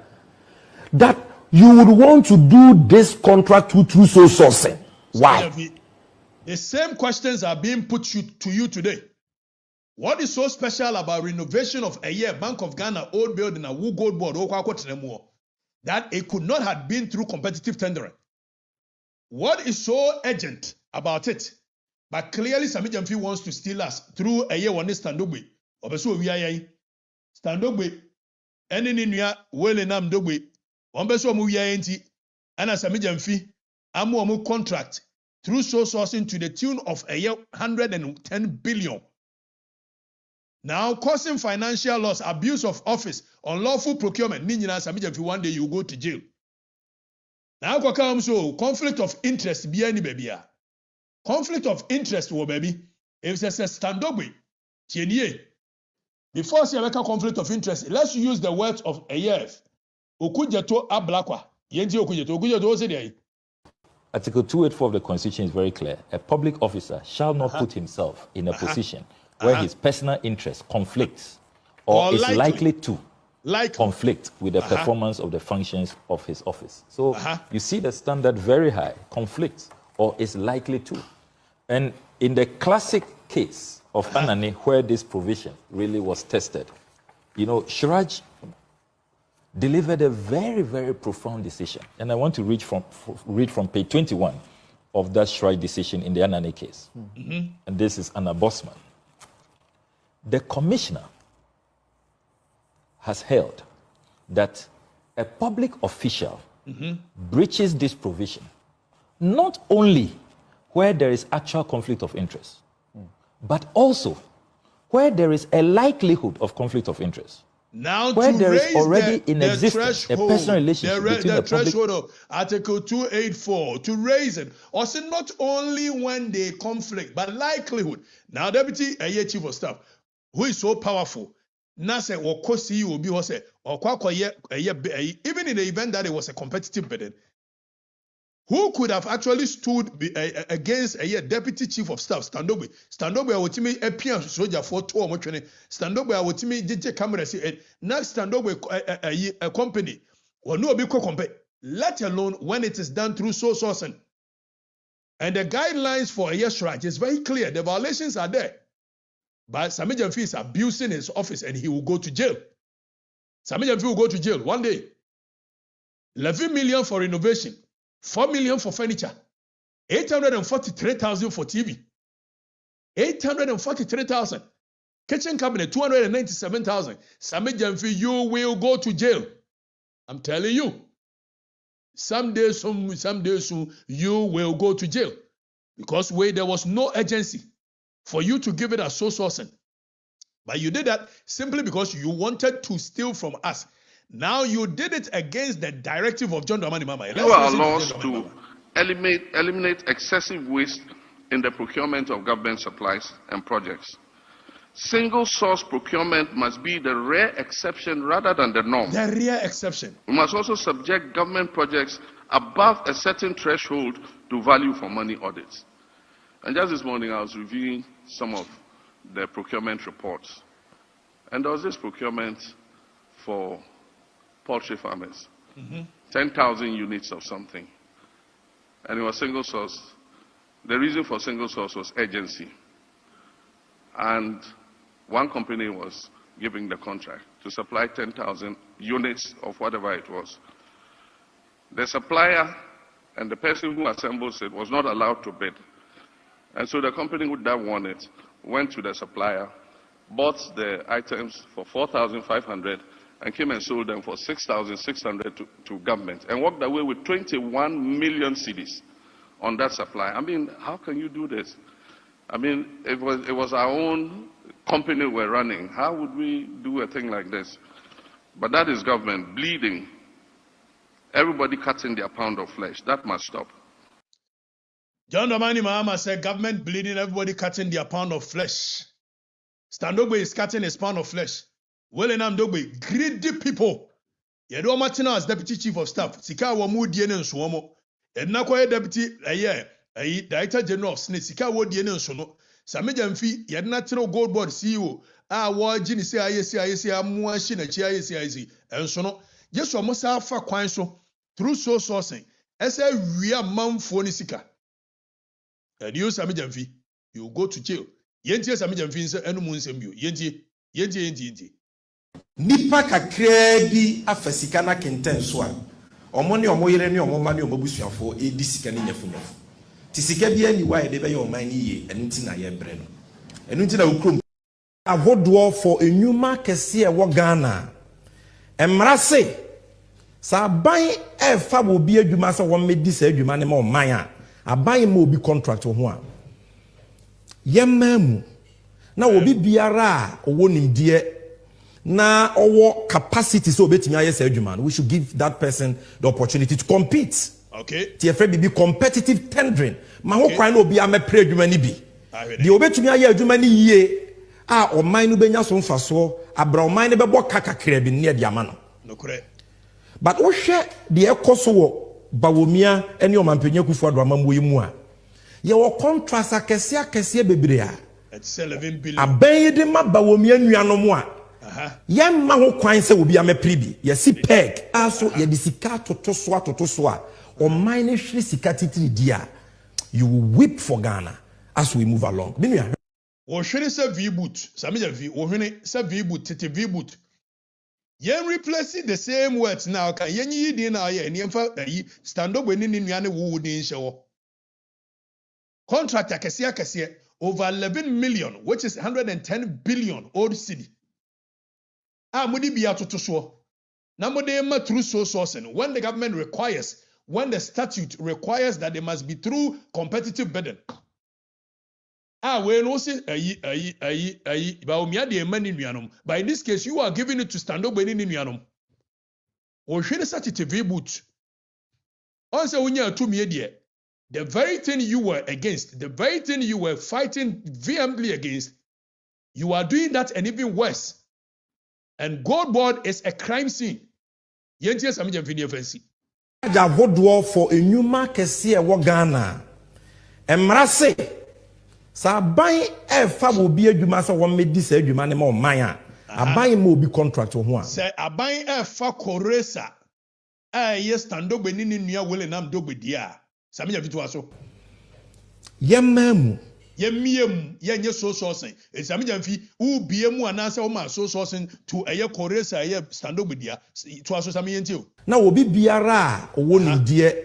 That you would want to do this contract through sole sourcing. Why? The same questions are being put to you today. What is so special about renovation of a year Bank of Ghana old building at Goldbod that it could not have been through competitive tendering? What is so urgent about it? But clearly Sammy Gyamfi wants to steal us through a year one standogbe. Obeso wiyayi. Standogbe eni niya wele nam dogbe. Ombeso mu wiyayi nti ana Sammy Gyamfi amu contract through sole sourcing to the tune of a year 110 billion. Now, causing financial loss, abuse of office, unlawful procurement, Sammy Gyamfi, one day you go to jail. Now, so conflict of interest, be any baby. Conflict of interest, baby. If it's a standobi, before you make a conflict of interest, let's use the words of AF. Okujeto ablakwa. Yenti okujeto say. Article 284 of the Constitution is very clear. A public officer shall not put himself in a position where his personal interest conflicts or is likely to conflict with the performance of the functions of his office. So you see the standard very high, conflicts or is likely to. And in the classic case of Anani, where this provision really was tested, you know, Shiraj delivered a very, very profound decision. And I want to read from page 21 of that Shiraj decision in the Anani case. And this is Anna Bosman. The commissioner has held that a public official breaches this provision not only where there is actual conflict of interest, but also where there is a likelihood of conflict of interest. Now, where to there raise is already the, in the existence a personal relationship between the the public... threshold of Article 284, to raise it, also not only when they conflict, but likelihood. Now, Deputy Chief of Staff, who is so powerful, now say, or CEO will be even in the event that it was a competitive bidding, who could have actually stood against a deputy chief of staff, Standogbe? Standogbe, I would me a peer soldier for 2 or more training. Standogbe, I would me DJ camera say, next Standogbe a company or no big company, let alone when it is done through sole sourcing. And the guidelines for a year's right is very clear. The violations are there. But Sammy Gyamfi is abusing his office and he will go to jail. Sammy Gyamfi will go to jail one day. 11 million for renovation. 4 million for furniture, 843,000 for TV, 843,000. Kitchen cabinet, 297,000. Sammy Gyamfi, you will go to jail. I'm telling you. Someday soon, you will go to jail. Because there was no urgency for you to give it a sole sourcing. But you did that simply because you wanted to steal from us. Now you did it against the directive of John Dramani Mahama. You are laws to eliminate excessive waste in the procurement of government supplies and projects. Single source procurement must be the rare exception rather than the norm. The rare exception. We must also subject government projects above a certain threshold to value for money audits. And just this morning I was reviewing some of the procurement reports. And there was this procurement for poultry farmers. 10,000 units of something. And it was single source. The reason for single source was urgency. And one company was giving the contract to supply 10,000 units of whatever it was. The supplier and the person who assembles it was not allowed to bid. And so the company that won it went to the supplier, bought the items for 4,500 and came and sold them for 6,600 to government and walked away with 21 million cedis on that supply. I mean, how can you do this? I mean, it was our own company we're running. How would we do a thing like this? But that is government bleeding. Everybody cutting their pound of flesh. That must stop. John Dramani Mahama said government bleeding, everybody cutting their pound of flesh. Standogbe is cutting his pound of flesh. Wellenam Dogbe, greedy people. Yedo Martina as deputy chief of staff. Sika wamu diene nsuomo. Edna kwa deputy director general of SNIT. Sika wo diene nsuono. Sammy Gyamfi yedna tiro Goldbod CEO. Wa jini se ayesi amuwa shi na chi ayesi. Nsuono. Yesu amosa afa kwan so through sourcing. Ese wia manfo ni sika. And you Sammy Gyamfi, you go to jail. Yenti Sammy Gyamfi nse enu mu nsem bio. Yenti. Nipa kakra bi afasika na kenten so a omo ne omo yere ne omo ma ne omo busuafo edi sika ne nyafunyafo ti sika bi ani wa de be ye oman ni ye enu nti na ye bre no enu nti na ukrom ahodo for enuma kese e wo Ghana emrase sa ban e fa bo bi adwuma se wo medi sa adwuma ne ma oman a aban ma obi contract ho a yemamu na obi biara owo nimdie na our capacity so betimi aye say adwuma. We should give that person the opportunity to compete. Okay. Ti efre be competitive tendering. Ma ho kwan na obi amepre adwuma ni bi. The obetumi aye adwuma ni yie a oman no benya so mfaso abra oman ne bebo kakakra bi ne dia ma no. Nokure. But wo hwe de ekoso wo bawomia ene omampenya kufu ado amamwo yimu a ye wo contract akese bebre a. It's 11 billion. Aben de ma bawomia nuanom a yemma ho kwan se obi amepre bi yesi peg aso ye de sika toto so a o mine hwe sika titiri dia you will weep for Ghana as we move along. Binua wo hwene se v-boot Sammy Gyamfi wo hwene se v-boot tete v-boot yen replace the same words now kan yen yi din na ye niemfa yi stand up ni nua ne wo din hye wo contract akese over 11 million which is 110 billion old cedi. Mudi be out to so. Namode through sourcing. When the government requires, when the statute requires that they must be through competitive bidding. We no say ba de money nuanom. But in this case, you are giving it to stand up in nuanom. O hwene such a v-boot. On say when you to me the very thing you were against, the very thing you were fighting vehemently against, you are doing that and even worse. And Goldbod is a crime scene. Yentie Sammy Gyamfi ni offensive. Ja hodo for enuma kese e wo Ghana. Emrase sa ban e fa bo bi adwuma se wo medi sa adwuma ne ma oman a aban ma obi contract ho a. Say aban e fa koresa ye stando gbeni ni nua wele nam dogbedi a. Sammy Gyamfi to aso. Yemamu Yemiem yenye so sourcing. Sammy Gyamfi ubiemu anase o ma so sourcing to eye koresa eye stand up dia to aso Sammy yentio. Na obi biara owo nimdie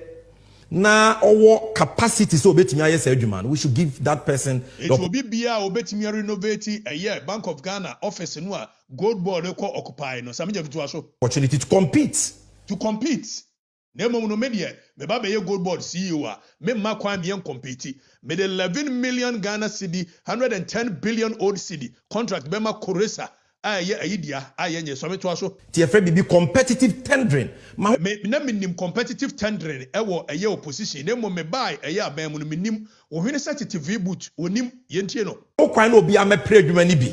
na owo capacity so betimi aye say adwuma. We should give that person it obi bia obetimi renovate eye Bank of Ghana office no a Goldbod ko occupy no Sammy Gyamfi to aso opportunity to compete. Nemo no media me ba be Goldbod CEO a me ma kwan bien compete me the 11 million Ghana cedi 110 billion old cedi contract be ma koresa aye ayidia aye nye so me to aso ti efre be competitive tendering me na minim competitive tendering e wo aye opposition nemo me buy aye aban mu no minim wo hwene certificate v-boot onim yentie no o kwan no obi amepre adwuma ni bi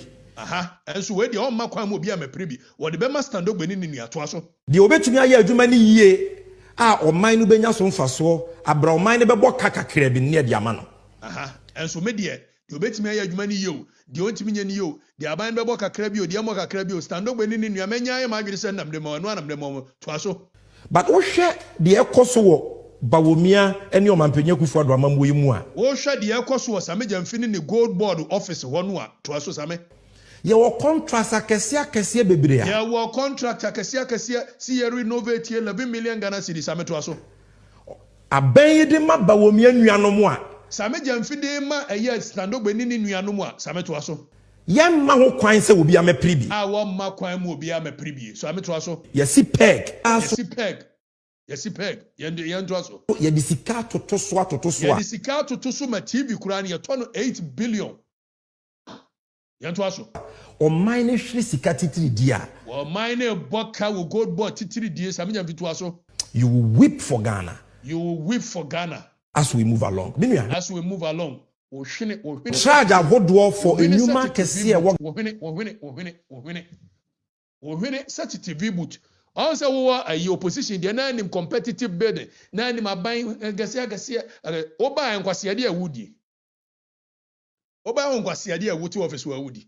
enso we de o ma kwan mo obi amepre bi wo de be ma stand up gbeni ni nua to aso de obetumi aye adwuma ni yie oman no benya so mfaso abra oman ne bebo kakakra bi ne dia ma no enso me de obetimi aye adwuma ni yio de ontimi nya ni yio de aban bebo kakra bi o de mo kakra bi o stand up gbeni ni nua menya aye ma adwene se nam de mo no anam de mo to aso But what share the ekoso Bawumia any Omampenya Kufuor Amamwe mu a. Wo hwe de ekoso Sammy Gyamfi ni Goldbod office ho no a to aso Sammy. Ye wo contract akese bebre a. Ye wo contract akese si ye renovate 11 million Ghana cedis Sammy to aso. Aben de ma Bawumia nuanom a. Sammy Gyamfi de ma eye standogbe ni nuanom a Sammy to aso. Yemma ho kwan se obi amepribi. A wo ma kwan mu obi amepribi. So Sammy to aso. Yesi peg. Yesi peg. Yesi peg. Yendo aso. Ye sika toto so. Ye sika toto so ma TV kura ni ye ton 8 billion. Yendo aso. O mine hwe sika titiri dia. O mine boka wo Goldbod titiri die Sammy Gyamfi to aso. You will weep for Ghana. You will weep for Ghana. As we move along. As we move along. Charge avoid for a new man kesi e work. Wohwene such TV boot. Also wo a opposition dey na nim competitive bidding. Na nim aban gase oba enkwasiade awudi. Oba enkwasiade awuti office wa awudi.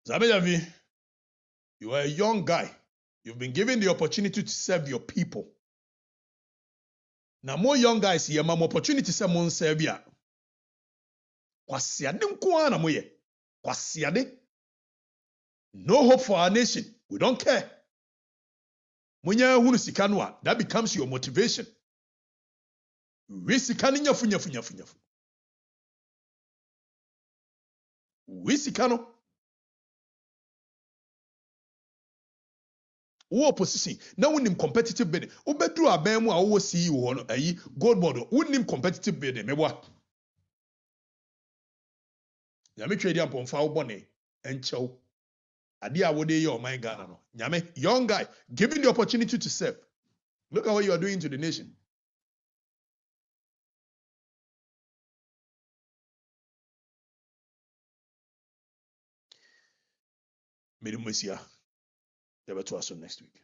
Sammy Gyamfi, you are a young guy. You've been given the opportunity to serve your people. Now, more young guys here, more opportunity to serve serve ya. Kwasiade nko na moye. Kwasiade. No hope for our nation. We don't care. Munya hunu sikanwa. That becomes your motivation. We sikani nyafu. We sikano. Wo opposition na wonim competitive bidding obedru aban mu a wo CEO ho no ayi Goldbod wonim competitive bidding meboa nyame twedi ampomfa wo bone enchew ade a wode ye o man Ghana no nyame young guy given the opportunity to serve. Look at what you are doing to the nation. Medumesia. They will to us next week.